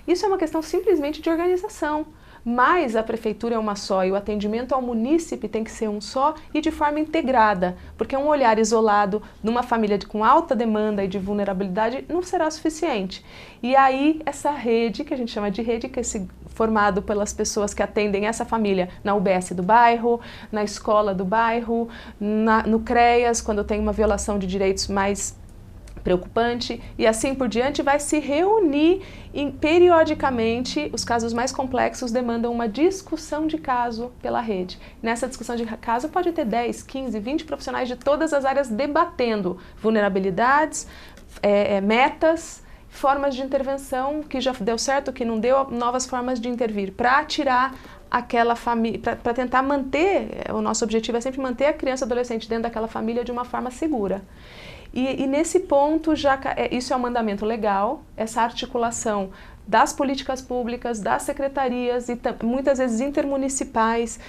Isso é uma questão simplesmente de organização. Mas a prefeitura é uma só e o atendimento ao munícipe tem que ser um só e de forma integrada, porque um olhar isolado numa família com alta demanda e de vulnerabilidade não será suficiente. E aí essa rede, que a gente chama de rede, que é formado pelas pessoas que atendem essa família na UBS do bairro, na escola do bairro, no CREAS, quando tem uma violação de direitos mais preocupante, e assim por diante, vai se reunir periodicamente. Os casos mais complexos demandam uma discussão de caso pela rede. Nessa discussão de caso pode ter 10, 15, 20 profissionais de todas as áreas debatendo vulnerabilidades, metas, formas de intervenção, que já deu certo, que não deu, novas formas de intervir, para tirar aquela família, para tentar manter, o nosso objetivo é sempre manter a criança e adolescente dentro daquela família de uma forma segura. E nesse ponto, isso é um mandamento legal, essa articulação das políticas públicas, das secretarias e muitas vezes intermunicipais,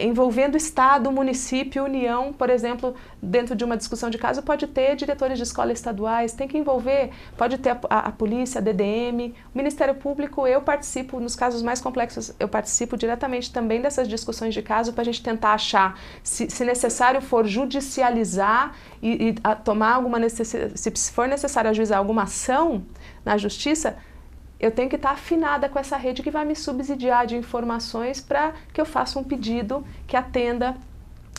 envolvendo Estado, município, União, por exemplo, dentro de uma discussão de caso, pode ter diretores de escola estaduais, tem que envolver, pode ter a polícia, a DDM, o Ministério Público. Eu participo, nos casos mais complexos, eu participo diretamente também dessas discussões de caso para a gente tentar achar, se necessário for judicializar e tomar alguma necessidade, se for necessário ajuizar alguma ação na justiça, eu tenho que estar afinada com essa rede que vai me subsidiar de informações para que eu faça um pedido que atenda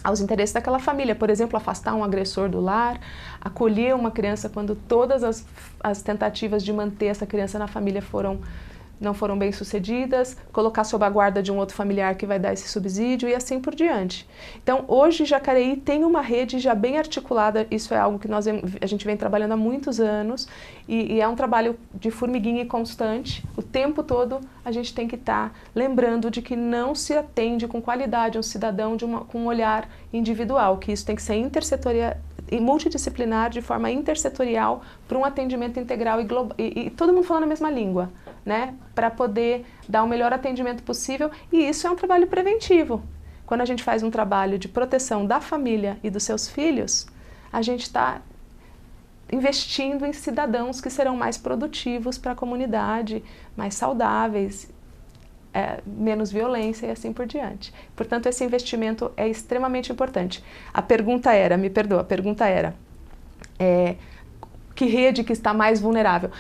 aos interesses daquela família. Por exemplo, afastar um agressor do lar, acolher uma criança quando todas as tentativas de manter essa criança na família foram não foram bem sucedidas, colocar sob a guarda de um outro familiar que vai dar esse subsídio e assim por diante. Então, hoje Jacareí tem uma rede já bem articulada, isso é algo que a gente vem trabalhando há muitos anos e é um trabalho de formiguinha e constante. O tempo todo a gente tem que estar lembrando de que não se atende com qualidade um cidadão com um olhar individual, que isso tem que ser intersetorial e multidisciplinar, de forma intersetorial, para um atendimento integral e global, e todo mundo falando a mesma língua, né? Para poder dar o melhor atendimento possível, e isso é um trabalho preventivo. Quando a gente faz um trabalho de proteção da família e dos seus filhos, a gente está investindo em cidadãos que serão mais produtivos para a comunidade, mais saudáveis, menos violência e assim por diante. Portanto, esse investimento é extremamente importante. A pergunta era, me perdoa, a pergunta era, que rede que está mais vulnerável?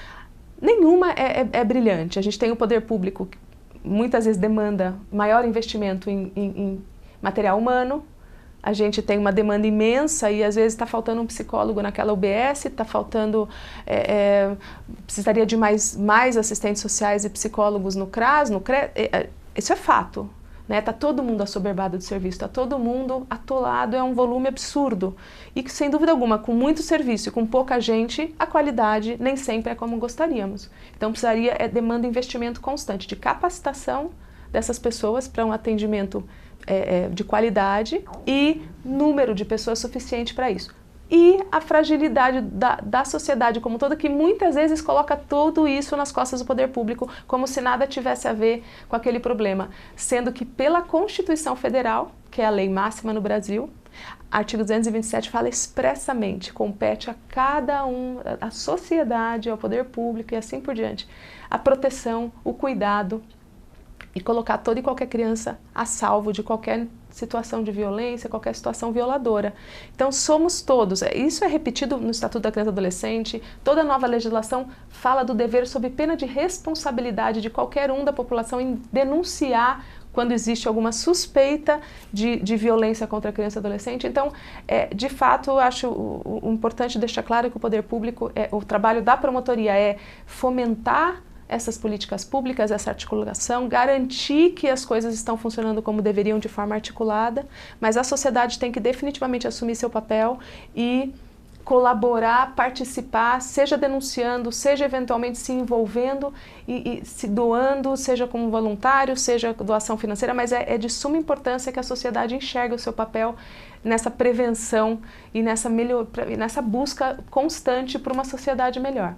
Nenhuma é brilhante. A gente tem o poder público que muitas vezes demanda maior investimento em material humano, a gente tem uma demanda imensa e às vezes está faltando um psicólogo naquela UBS, está faltando, precisaria de mais assistentes sociais e psicólogos no CRAS, no CRES, isso é fato. Está todo mundo assoberbado de serviço, está todo mundo atolado, é um volume absurdo. E que, sem dúvida alguma, com muito serviço e com pouca gente, a qualidade nem sempre é como gostaríamos. Então, demanda investimento constante de capacitação dessas pessoas para um atendimento de qualidade e número de pessoas suficiente para isso. E a fragilidade da sociedade como toda, que muitas vezes coloca tudo isso nas costas do poder público, como se nada tivesse a ver com aquele problema. Sendo que pela Constituição Federal, que é a lei máxima no Brasil, artigo 227 fala expressamente, compete a cada à sociedade, ao poder público e assim por diante, a proteção, o cuidado e colocar toda e qualquer criança a salvo de qualquer situação de violência, qualquer situação violadora. Então, somos todos, isso é repetido no Estatuto da Criança e Adolescente, toda nova legislação fala do dever sob pena de responsabilidade de qualquer um da população em denunciar quando existe alguma suspeita de violência contra a criança e adolescente. Então, de fato, acho importante deixar claro que o poder público, o trabalho da promotoria é fomentar essas políticas públicas, essa articulação, garantir que as coisas estão funcionando como deveriam de forma articulada, mas a sociedade tem que definitivamente assumir seu papel e colaborar, participar, seja denunciando, seja eventualmente se envolvendo e se doando, seja como voluntário, seja doação financeira, mas é de suma importância que a sociedade enxergue o seu papel nessa prevenção e nessa busca constante por uma sociedade melhor.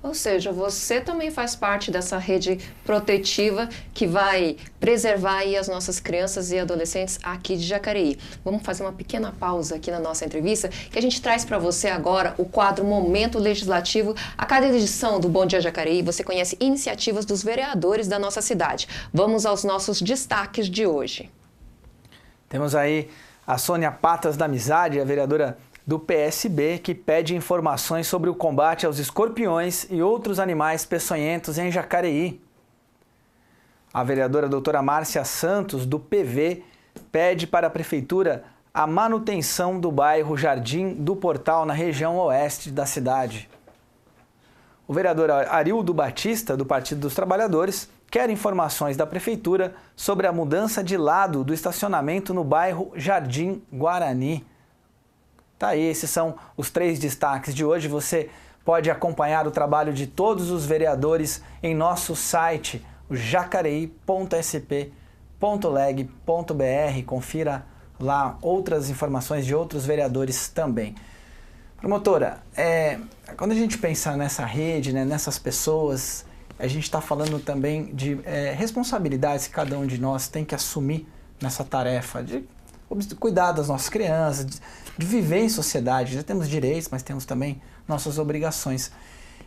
Ou seja, você também faz parte dessa rede protetiva que vai preservar aí as nossas crianças e adolescentes aqui de Jacareí. Vamos fazer uma pequena pausa aqui na nossa entrevista, que a gente traz para você agora o quadro Momento Legislativo. A cada edição do Bom Dia Jacareí, você conhece iniciativas dos vereadores da nossa cidade. Vamos aos nossos destaques de hoje. Temos aí a Sônia Patas da Amizade, a vereadora do PSB, que pede informações sobre o combate aos escorpiões e outros animais peçonhentos em Jacareí. A vereadora doutora Márcia Santos, do PV, pede para a Prefeitura a manutenção do bairro Jardim do Portal, na região oeste da cidade. O vereador Arildo Batista, do Partido dos Trabalhadores, quer informações da Prefeitura sobre a mudança de lado do estacionamento no bairro Jardim Guarani. Tá aí, esses são os 3 destaques de hoje. Você pode acompanhar o trabalho de todos os vereadores em nosso site, o jacareí.sp.leg.br. Confira lá outras informações de outros vereadores também. Promotora, quando a gente pensa nessa rede, né, nessas pessoas, a gente está falando também de responsabilidades que cada um de nós tem que assumir nessa tarefa de cuidar das nossas crianças, de viver em sociedade. Já temos direitos, mas temos também nossas obrigações.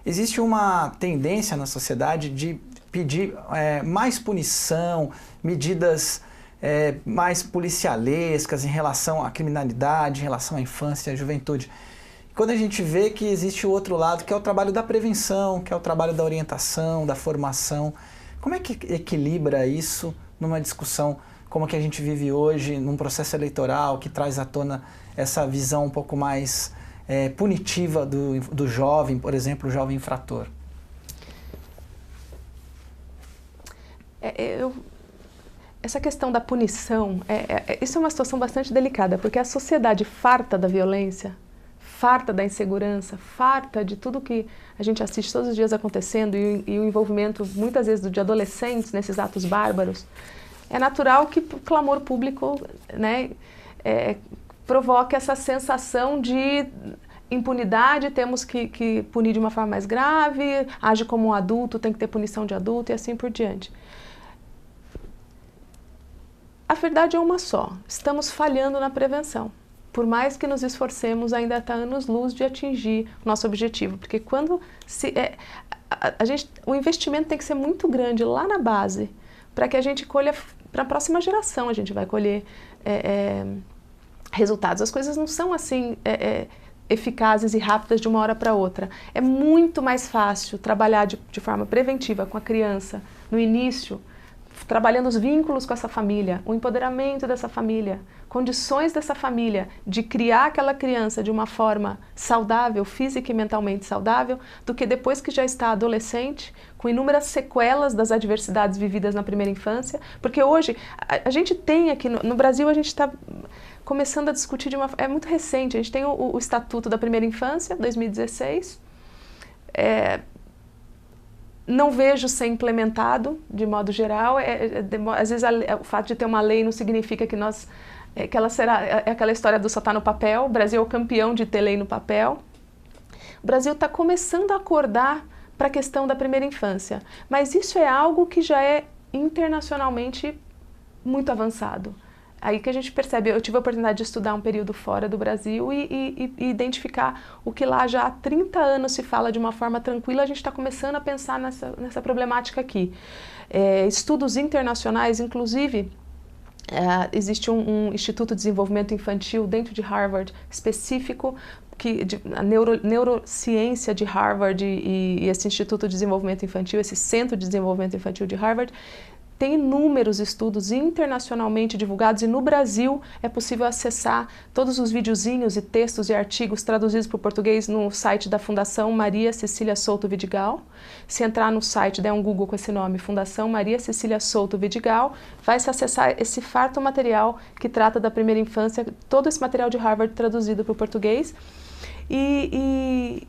Existe uma tendência na sociedade de pedir mais punição, medidas mais policialescas em relação à criminalidade, em relação à infância e à juventude. Quando a gente vê que existe o outro lado, que é o trabalho da prevenção, que é o trabalho da orientação, da formação, como é que equilibra isso numa discussão como que a gente vive hoje, num processo eleitoral que traz à tona essa visão um pouco mais punitiva do jovem, por exemplo, o jovem infrator? essa questão da punição, isso é uma situação bastante delicada, porque a sociedade farta da violência, farta da insegurança, farta de tudo que a gente assiste todos os dias acontecendo e o envolvimento, muitas vezes, de adolescentes nesses atos bárbaros, é natural que o clamor público, né, provoque essa sensação de impunidade, temos que punir de uma forma mais grave, age como um adulto, tem que ter punição de adulto e assim por diante. A verdade é uma só, estamos falhando na prevenção. Por mais que nos esforcemos, ainda está anos-luz de atingir o nosso objetivo, porque quando o investimento tem que ser muito grande lá na base, para que a gente colha, para a próxima geração a gente vai colher resultados. As coisas não são assim eficazes e rápidas de uma hora para outra. É muito mais fácil trabalhar de forma preventiva com a criança no início, trabalhando os vínculos com essa família, o empoderamento dessa família, condições dessa família de criar aquela criança de uma forma saudável, física e mentalmente saudável, do que depois que já está adolescente, com inúmeras sequelas das adversidades vividas na primeira infância. Porque hoje, a gente tem aqui no Brasil, a gente está começando a discutir é muito recente, a gente tem o Estatuto da Primeira Infância, 2016, não vejo ser implementado de modo geral, às vezes o fato de ter uma lei não significa que que ela será, aquela história do só tá no papel. O Brasil é o campeão de ter lei no papel. O Brasil está começando a acordar para a questão da primeira infância, mas isso é algo que já é internacionalmente muito avançado. Aí que a gente percebe, eu tive a oportunidade de estudar um período fora do Brasil e identificar o que lá já há 30 anos se fala de uma forma tranquila, a gente está começando a pensar nessa problemática aqui. Estudos internacionais, inclusive, existe um Instituto de Desenvolvimento Infantil dentro de Harvard, específico, a neurociência de Harvard e esse Instituto de Desenvolvimento Infantil, esse Centro de Desenvolvimento Infantil de Harvard, tem inúmeros estudos internacionalmente divulgados e no Brasil é possível acessar todos os videozinhos e textos e artigos traduzidos para o português no site da Fundação Maria Cecília Souto Vidigal. Se entrar no site, der um Google com esse nome, Fundação Maria Cecília Souto Vidigal, vai se acessar esse farto material que trata da primeira infância, todo esse material de Harvard traduzido para o português. E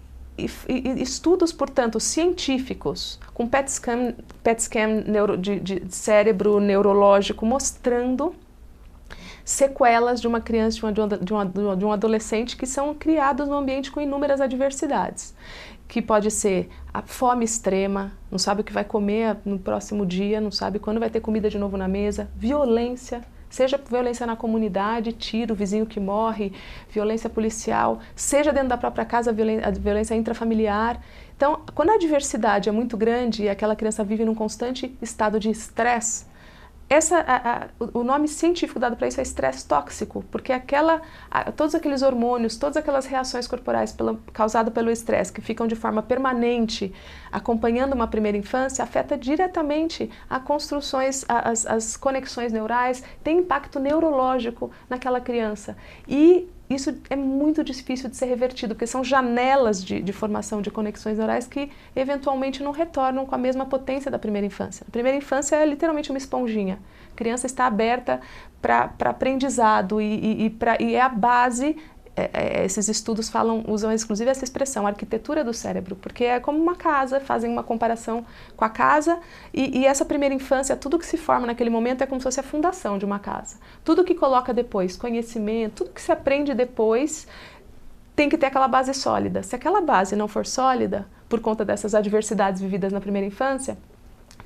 estudos, portanto, científicos, com PET scan de cérebro neurológico, mostrando sequelas de uma criança, de um adolescente que são criados num ambiente com inúmeras adversidades, que pode ser a fome extrema, não sabe o que vai comer no próximo dia, não sabe quando vai ter comida de novo na mesa, violência, seja violência na comunidade, tiro, vizinho que morre, violência policial, seja dentro da própria casa, a violência intrafamiliar. Então, quando a adversidade é muito grande e aquela criança vive num constante estado de estresse, o nome científico dado para isso é estresse tóxico, porque todos aqueles hormônios, todas aquelas reações corporais causadas pelo estresse, que ficam de forma permanente acompanhando uma primeira infância, afeta diretamente as conexões neurais, tem impacto neurológico naquela criança. E isso é muito difícil de ser revertido, porque são janelas de formação de conexões neurais que eventualmente não retornam com a mesma potência da primeira infância. A primeira infância é literalmente uma esponjinha. A criança está aberta para aprendizado e é a base. Esses estudos usam inclusive essa expressão, arquitetura do cérebro, porque é como uma casa, fazem uma comparação com a casa e essa primeira infância, tudo que se forma naquele momento é como se fosse a fundação de uma casa. Tudo que coloca depois, conhecimento, tudo que se aprende depois tem que ter aquela base sólida. Se aquela base não for sólida, por conta dessas adversidades vividas na primeira infância,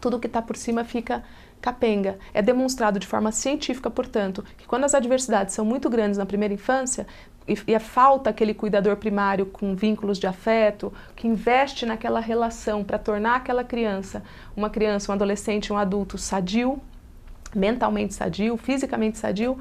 tudo que está por cima fica capenga. É demonstrado de forma científica, portanto, que quando as adversidades são muito grandes na primeira infância e falta aquele cuidador primário com vínculos de afeto, que investe naquela relação para tornar aquela criança, um adolescente, um adulto sadio, mentalmente sadio, fisicamente sadio,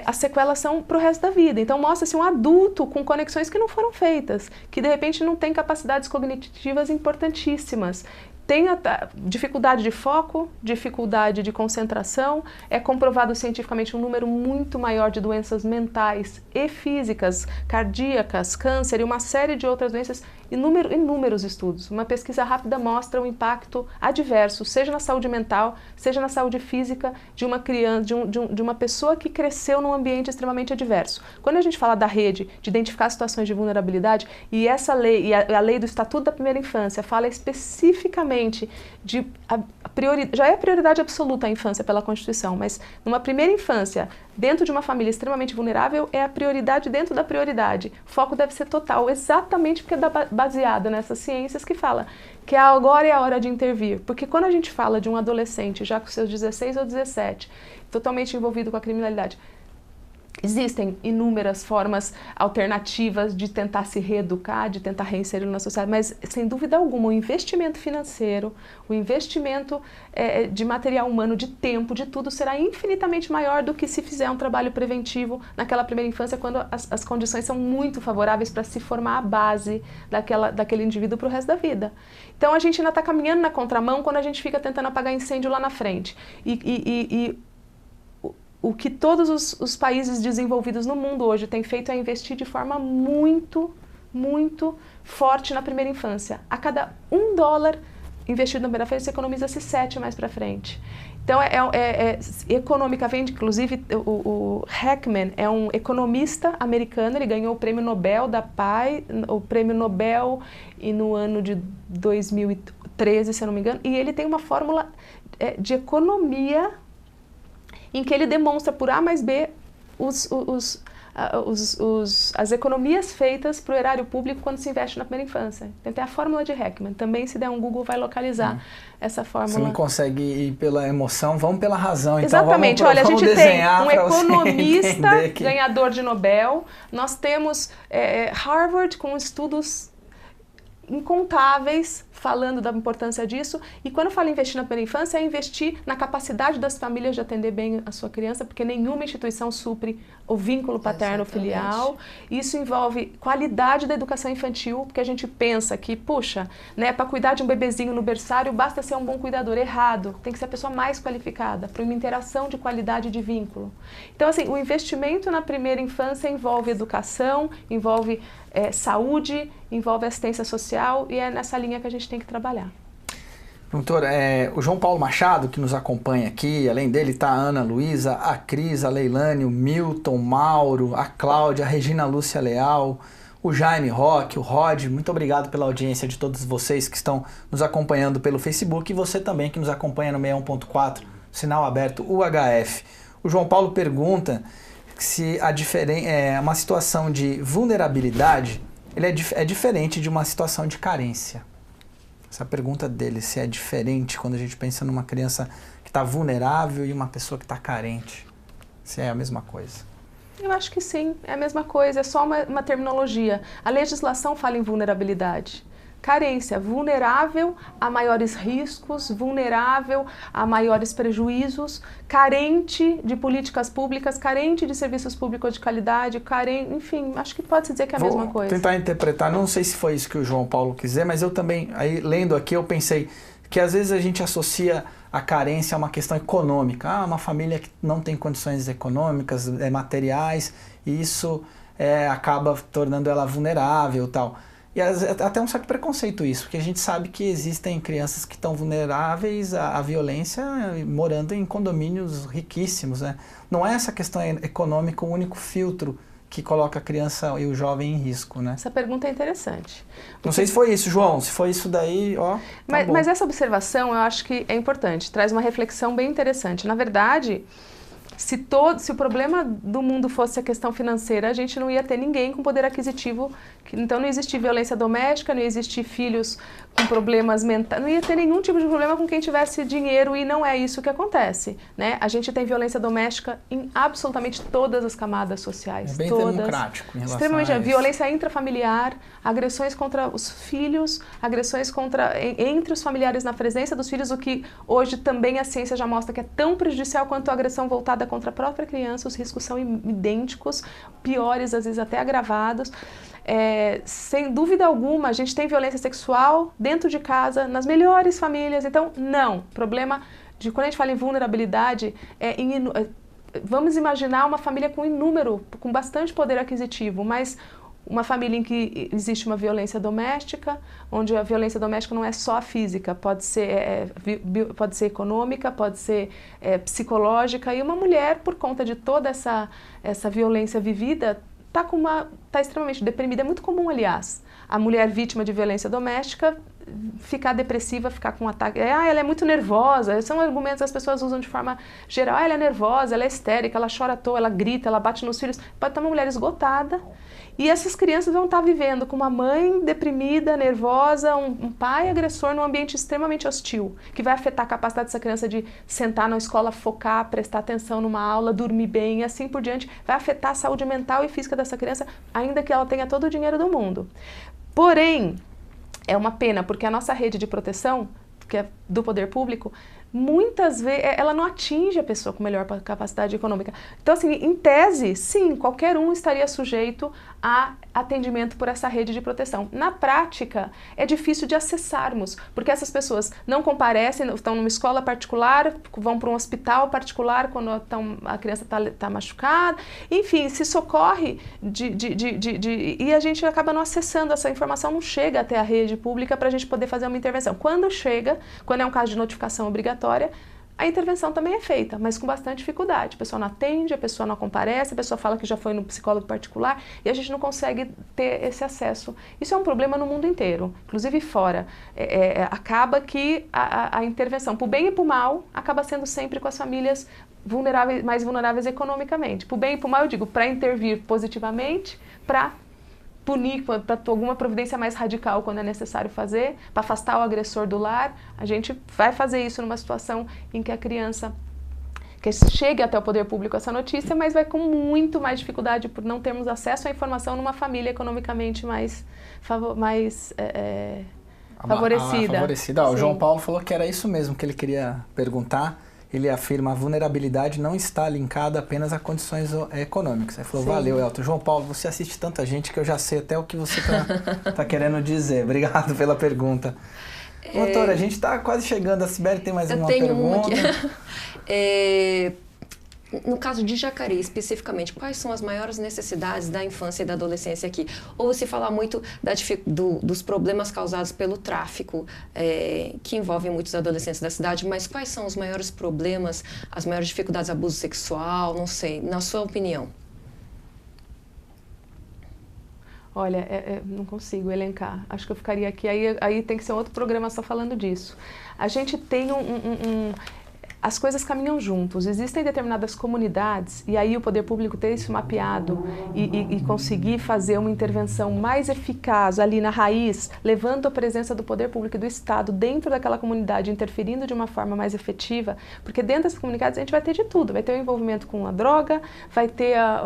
as sequelas são para o resto da vida. Então mostra-se um adulto com conexões que não foram feitas, que de repente não tem capacidades cognitivas importantíssimas, tem dificuldade de foco, dificuldade de concentração, é comprovado cientificamente um número muito maior de doenças mentais e físicas, cardíacas, câncer e uma série de outras doenças, inúmeros estudos. Uma pesquisa rápida mostra o impacto adverso, seja na saúde mental, seja na saúde física de uma criança, de uma pessoa que cresceu num ambiente extremamente adverso. Quando a gente fala da rede, de identificar situações de vulnerabilidade, e essa lei, e a lei do Estatuto da Primeira Infância, fala especificamente de já é prioridade absoluta a infância pela Constituição, mas numa primeira infância, dentro de uma família extremamente vulnerável, é a prioridade dentro da prioridade. O foco deve ser total, exatamente porque é baseada nessas ciências que fala que agora é a hora de intervir. Porque quando a gente fala de um adolescente, já com seus 16 ou 17, totalmente envolvido com a criminalidade, existem inúmeras formas alternativas de tentar se reeducar, de tentar reinserir na sociedade, mas, sem dúvida alguma, o investimento financeiro, o investimento de material humano, de tempo, de tudo, será infinitamente maior do que se fizer um trabalho preventivo naquela primeira infância, quando as condições são muito favoráveis para se formar a base daquele indivíduo para o resto da vida. Então, a gente ainda está caminhando na contramão quando a gente fica tentando apagar incêndio lá na frente. O que todos os países desenvolvidos no mundo hoje têm feito é investir de forma muito, muito forte na primeira infância. A cada $1 investido na primeira infância, economiza-se 7 mais para frente. Então, economicamente, inclusive, o Heckman é um economista americano, ele ganhou o Prêmio Nobel da Paz, o Prêmio Nobel no ano de 2013, se eu não me engano, e ele tem uma fórmula de economia em que ele demonstra por A mais B as economias feitas para o erário público quando se investe na primeira infância. Então tem a fórmula de Heckman. Também, se der um Google, vai localizar essa fórmula. Você não consegue ir pela emoção, vamos pela razão. Então exatamente. Olha, a gente tem um economista que... ganhador de Nobel. Nós temos Harvard com estudos incontáveis falando da importância disso, e quando eu falo investir na primeira infância, é investir na capacidade das famílias de atender bem a sua criança, porque nenhuma instituição supre o vínculo paterno-filial. Isso envolve qualidade da educação infantil, porque a gente pensa que, puxa, né, para cuidar de um bebezinho no berçário, basta ser um bom cuidador. Errado, tem que ser a pessoa mais qualificada, para uma interação de qualidade de vínculo. Então, assim, o investimento na primeira infância envolve educação, envolve saúde, envolve assistência social, e é nessa linha que a gente tem que trabalhar. Doutor, o João Paulo Machado, que nos acompanha aqui, além dele está a Ana Luísa, a Cris, a Leilane, o Milton, o Mauro, a Cláudia, a Regina Lúcia Leal, o Jaime Roque, o Rod. Muito obrigado pela audiência de todos vocês que estão nos acompanhando pelo Facebook, e você também que nos acompanha no 61.4, sinal aberto UHF. O João Paulo pergunta se uma situação de vulnerabilidade é diferente de uma situação de carência. Essa pergunta dele, se é diferente quando a gente pensa numa criança que está vulnerável e uma pessoa que está carente. Se é a mesma coisa. Eu acho que sim, é a mesma coisa, é só uma terminologia. A legislação fala em vulnerabilidade. Carência, vulnerável a maiores riscos, vulnerável a maiores prejuízos, carente de políticas públicas, carente de serviços públicos de qualidade, carente, enfim, acho que pode-se dizer que é a mesma coisa. Vou tentar interpretar, não sei se foi isso que o João Paulo quis dizer, mas eu também, aí lendo aqui, eu pensei que às vezes a gente associa a carência a uma questão econômica. Uma família que não tem condições econômicas, materiais, e isso acaba tornando ela vulnerável e tal. E até um certo preconceito isso, porque a gente sabe que existem crianças que estão vulneráveis à violência morando em condomínios riquíssimos, né? Não é essa questão econômica o único filtro que coloca a criança e o jovem em risco, né? Essa pergunta é interessante. Não sei se foi isso, João. Se foi isso daí, mas essa observação eu acho que é importante, traz uma reflexão bem interessante. Na verdade, se o problema do mundo fosse a questão financeira, a gente não ia ter ninguém com poder aquisitivo. Então não existe violência doméstica, não existe filhos com problemas mentais, não ia ter nenhum tipo de problema com quem tivesse dinheiro, e não é isso que acontece, né? A gente tem violência doméstica em absolutamente todas as camadas sociais. É bem democrático em relação extremamente, a isso. Violência intrafamiliar, agressões contra os filhos, agressões entre os familiares na presença dos filhos, o que hoje também a ciência já mostra que é tão prejudicial quanto a agressão voltada contra a própria criança. Os riscos são idênticos, piores, às vezes até agravados. sem dúvida alguma, a gente tem violência sexual dentro de casa, nas melhores famílias. Então, não. Problema de quando a gente fala em vulnerabilidade, vamos imaginar uma família com bastante poder aquisitivo, mas uma família em que existe uma violência doméstica, onde a violência doméstica não é só a física, pode ser econômica, pode ser psicológica, e uma mulher, por conta de toda essa violência vivida, está extremamente deprimida. É muito comum, aliás, a mulher vítima de violência doméstica ficar depressiva, ficar com um ataque. Ela é muito nervosa. São argumentos que as pessoas usam de forma geral. Ela é nervosa, ela é histérica, ela chora à toa, ela grita, ela bate nos filhos. Pode estar uma mulher esgotada. E essas crianças vão estar vivendo com uma mãe deprimida, nervosa, um pai agressor num ambiente extremamente hostil, que vai afetar a capacidade dessa criança de sentar na escola, focar, prestar atenção numa aula, dormir bem e assim por diante. Vai afetar a saúde mental e física dessa criança, ainda que ela tenha todo o dinheiro do mundo. Porém, é uma pena, porque a nossa rede de proteção, que é do poder público, muitas vezes ela não atinge a pessoa com melhor capacidade econômica. Então, assim, em tese, sim, qualquer um estaria sujeito a atendimento por essa rede de proteção. Na prática, é difícil de acessarmos, porque essas pessoas não comparecem, estão numa escola particular, vão para um hospital particular quando a criança está machucada, enfim, se socorre e a gente acaba não acessando, essa informação não chega até a rede pública para a gente poder fazer uma intervenção. Quando chega, quando é um caso de notificação obrigatória, a intervenção também é feita, mas com bastante dificuldade. A pessoa não atende, a pessoa não comparece, a pessoa fala que já foi no psicólogo particular e a gente não consegue ter esse acesso. Isso é um problema no mundo inteiro, inclusive fora. Acaba que a intervenção, por bem e por mal, acaba sendo sempre com as famílias mais vulneráveis economicamente. Por bem e por mal, eu digo, para intervir positivamente, para punir, para alguma providência mais radical quando é necessário fazer, para afastar o agressor do lar. A gente vai fazer isso numa situação em que a criança que chegue até o poder público essa notícia, mas vai com muito mais dificuldade por não termos acesso à informação numa família economicamente mais favorecida. Favorecida. O João Paulo falou que era isso mesmo que ele queria perguntar. Ele afirma: a vulnerabilidade não está linkada apenas a condições econômicas. Ele falou: sim. Valeu, Elton. João Paulo, você assiste tanta gente que eu já sei até o que você tá querendo dizer. Obrigado pela pergunta. Doutora, a gente está quase chegando. A Sibeli tem mais uma pergunta. No caso de Jacareí, especificamente, quais são as maiores necessidades da infância e da adolescência aqui? Ou se falar muito dos problemas causados pelo tráfico, que envolvem muitos adolescentes da cidade, mas quais são os maiores problemas, as maiores dificuldades, abuso sexual, não sei, na sua opinião? Olha, não consigo elencar. Acho que eu ficaria aqui, aí tem que ser um outro programa só falando disso. A gente tem as coisas caminham juntos. Existem determinadas comunidades, e aí o poder público ter isso mapeado e conseguir fazer uma intervenção mais eficaz ali na raiz, levando a presença do poder público e do Estado dentro daquela comunidade, interferindo de uma forma mais efetiva, porque dentro dessas comunidades a gente vai ter de tudo. Vai ter o envolvimento com a droga, vai ter a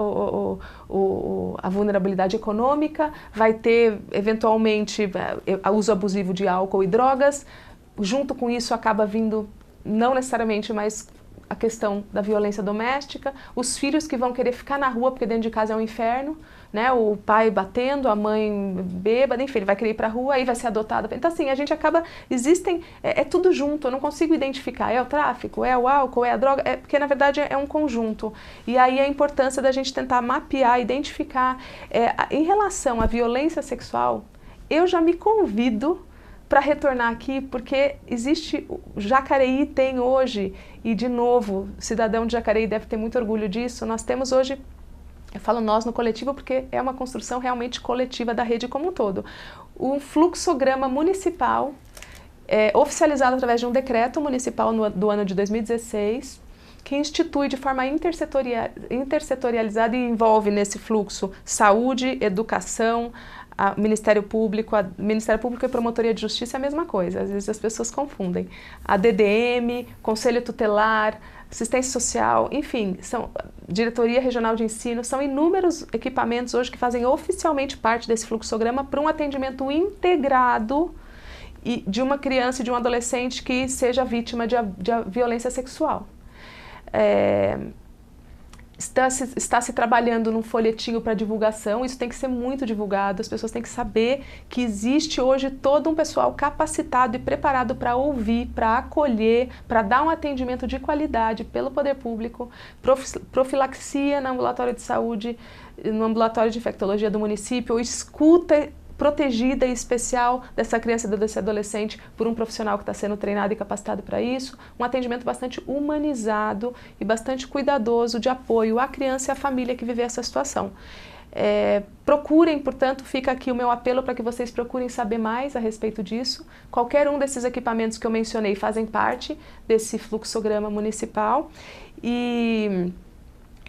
vulnerabilidade econômica, vai ter, eventualmente, o uso abusivo de álcool e drogas. Junto com isso acaba vindo, não necessariamente, mas a questão da violência doméstica, os filhos que vão querer ficar na rua porque dentro de casa é um inferno, né? O pai batendo, a mãe bêbada, enfim, ele vai querer ir para a rua, aí vai ser adotado. Então, assim, a gente acaba, é tudo junto, eu não consigo identificar, é o tráfico, é o álcool, é a droga, porque na verdade é um conjunto. E aí a importância da gente tentar mapear, identificar. Em relação à violência sexual, eu já me convido para retornar aqui, porque Jacareí tem hoje, e de novo, o cidadão de Jacareí deve ter muito orgulho disso, nós temos hoje, eu falo nós no coletivo porque é uma construção realmente coletiva da rede como um todo, um fluxograma municipal, oficializado através de um decreto municipal do ano de 2016, que institui de forma intersetorializada e envolve nesse fluxo saúde, educação, Ministério Público e Promotoria de Justiça é a mesma coisa, às vezes as pessoas confundem. A DDM, Conselho Tutelar, Assistência Social, enfim, Diretoria Regional de Ensino, são inúmeros equipamentos hoje que fazem oficialmente parte desse fluxograma para um atendimento integrado de uma criança e de um adolescente que seja vítima de violência sexual. Está se trabalhando num folhetinho para divulgação, isso tem que ser muito divulgado, as pessoas têm que saber que existe hoje todo um pessoal capacitado e preparado para ouvir, para acolher, para dar um atendimento de qualidade pelo poder público, profilaxia no ambulatório de saúde, no ambulatório de infectologia do município, escuta protegida e especial dessa criança e desse adolescente por um profissional que está sendo treinado e capacitado para isso, um atendimento bastante humanizado e bastante cuidadoso de apoio à criança e à família que vive essa situação. Procurem, portanto, fica aqui o meu apelo para que vocês procurem saber mais a respeito disso. Qualquer um desses equipamentos que eu mencionei fazem parte desse fluxograma municipal e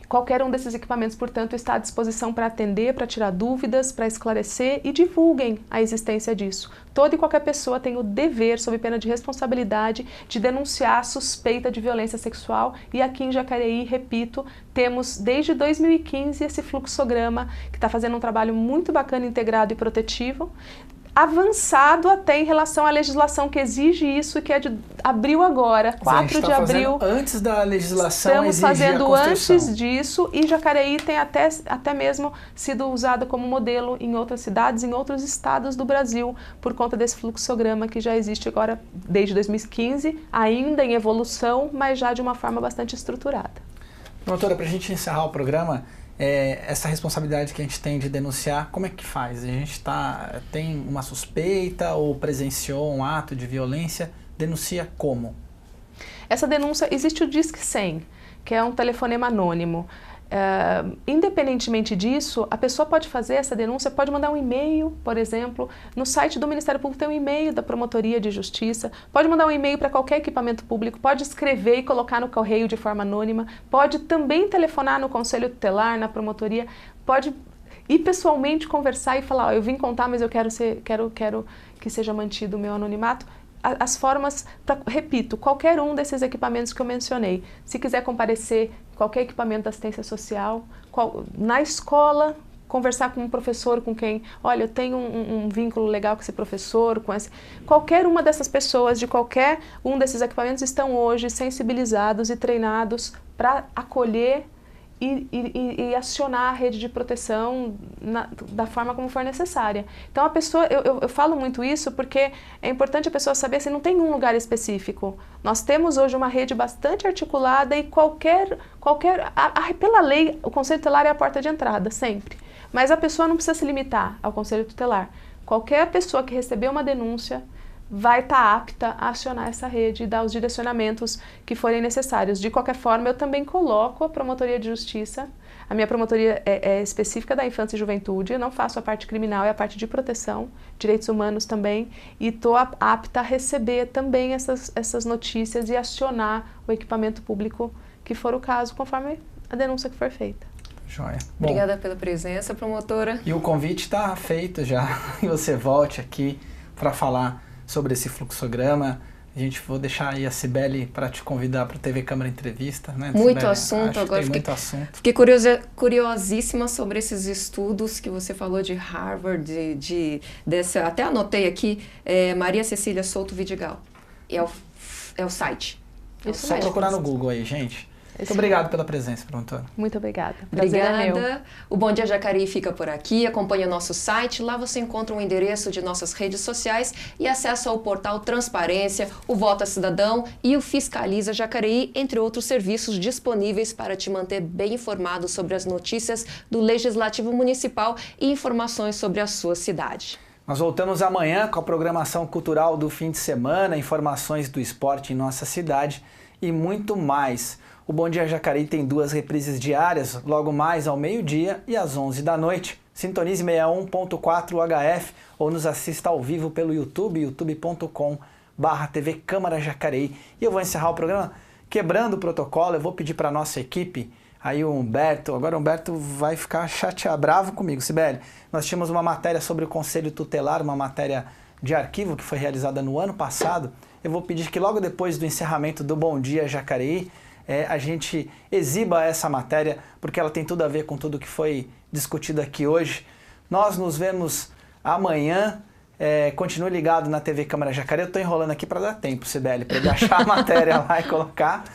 qualquer um desses equipamentos, portanto, está à disposição para atender, para tirar dúvidas, para esclarecer e divulguem a existência disso. Toda e qualquer pessoa tem o dever, sob pena de responsabilidade, de denunciar a suspeita de violência sexual e aqui em Jacareí, repito, temos desde 2015 esse fluxograma que está fazendo um trabalho muito bacana, integrado e protetivo, avançado até em relação à legislação que exige isso e que é de abril agora, 4 de abril. Antes da legislação estamos fazendo antes disso e Jacareí tem até mesmo sido usado como modelo em outras cidades, em outros estados do Brasil, por conta desse fluxograma que já existe agora desde 2015, ainda em evolução, mas já de uma forma bastante estruturada. Doutora, para a gente encerrar o programa, essa responsabilidade que a gente tem de denunciar, como é que faz? A gente tem uma suspeita ou presenciou um ato de violência, denuncia como? Essa denúncia, existe o Disque 100, que é um telefonema anônimo. Independentemente disso, a pessoa pode fazer essa denúncia, pode mandar um e-mail, por exemplo, no site do Ministério Público tem um e-mail da Promotoria de Justiça, pode mandar um e-mail para qualquer equipamento público, pode escrever e colocar no correio de forma anônima, pode também telefonar no Conselho Tutelar, na Promotoria, pode ir pessoalmente conversar e falar, eu vim contar, mas eu quero que seja mantido o meu anonimato. As formas, repito, qualquer um desses equipamentos que eu mencionei, se quiser comparecer, qualquer equipamento da assistência social, na escola, conversar com um professor com quem, olha, eu tenho um vínculo legal com esse professor, qualquer uma dessas pessoas, de qualquer um desses equipamentos estão hoje sensibilizados e treinados para acolher e acionar a rede de proteção da forma como for necessária. Então a pessoa, eu falo muito isso porque é importante a pessoa saber se não tem um lugar específico. Nós temos hoje uma rede bastante articulada e pela lei, o Conselho Tutelar é a porta de entrada, sempre. Mas a pessoa não precisa se limitar ao Conselho Tutelar. Qualquer pessoa que receber uma denúncia vai estar apta a acionar essa rede e dar os direcionamentos que forem necessários. De qualquer forma, eu também coloco a Promotoria de Justiça. A minha promotoria é específica da infância e juventude, eu não faço a parte criminal, é a parte de proteção, direitos humanos também, e estou apta a receber também essas notícias e acionar o equipamento público que for o caso, conforme a denúncia que for feita. Joia. Obrigada pela presença, promotora. E o convite está feito já, e você volte aqui para falar sobre esse fluxograma. Vou deixar aí a Cibele para te convidar para a TV Câmara Entrevista, né? Muito Cibele, assunto, agora muito assunto. Fiquei curiosíssima sobre esses estudos que você falou de Harvard, até anotei aqui, Maria Cecília Souto Vidigal. É o site. Isso só procurar no Google aí, gente. Muito obrigado pela presença, promotora. Muito obrigada. Obrigada. O Bom Dia Jacareí fica por aqui. Acompanhe o nosso site. Lá você encontra o endereço de nossas redes sociais e acesso ao portal Transparência, o Vota Cidadão e o Fiscaliza Jacareí, entre outros serviços disponíveis para te manter bem informado sobre as notícias do Legislativo Municipal e informações sobre a sua cidade. Nós voltamos amanhã com a programação cultural do fim de semana, informações do esporte em nossa cidade e muito mais. O Bom Dia Jacareí tem 2 reprises diárias, logo mais ao meio-dia e às 11 da noite. Sintonize 61.4 UHF ou nos assista ao vivo pelo YouTube, youtube.com/TV Câmara Jacareí. E eu vou encerrar o programa quebrando o protocolo. Eu vou pedir para a nossa equipe, aí o Humberto, agora o Humberto vai ficar bravo comigo, Cibele. Nós tínhamos uma matéria sobre o Conselho Tutelar, uma matéria de arquivo que foi realizada no ano passado. Eu vou pedir que logo depois do encerramento do Bom Dia Jacareí, a gente exiba essa matéria, porque ela tem tudo a ver com tudo que foi discutido aqui hoje. Nós nos vemos amanhã. Continue ligado na TV Câmara Jacareí. Eu estou enrolando aqui para dar tempo, Cibele, para ele achar a matéria lá e colocar.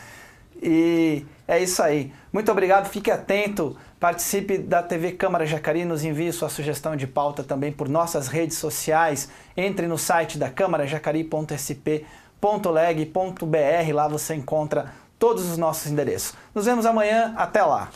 E É isso aí. Muito obrigado, fique atento, participe da TV Câmara Jacareí, nos envie sua sugestão de pauta também por nossas redes sociais. Entre no site da Câmara, jacareí.sp.leg.br, lá você encontra todos os nossos endereços. Nos vemos amanhã, até lá!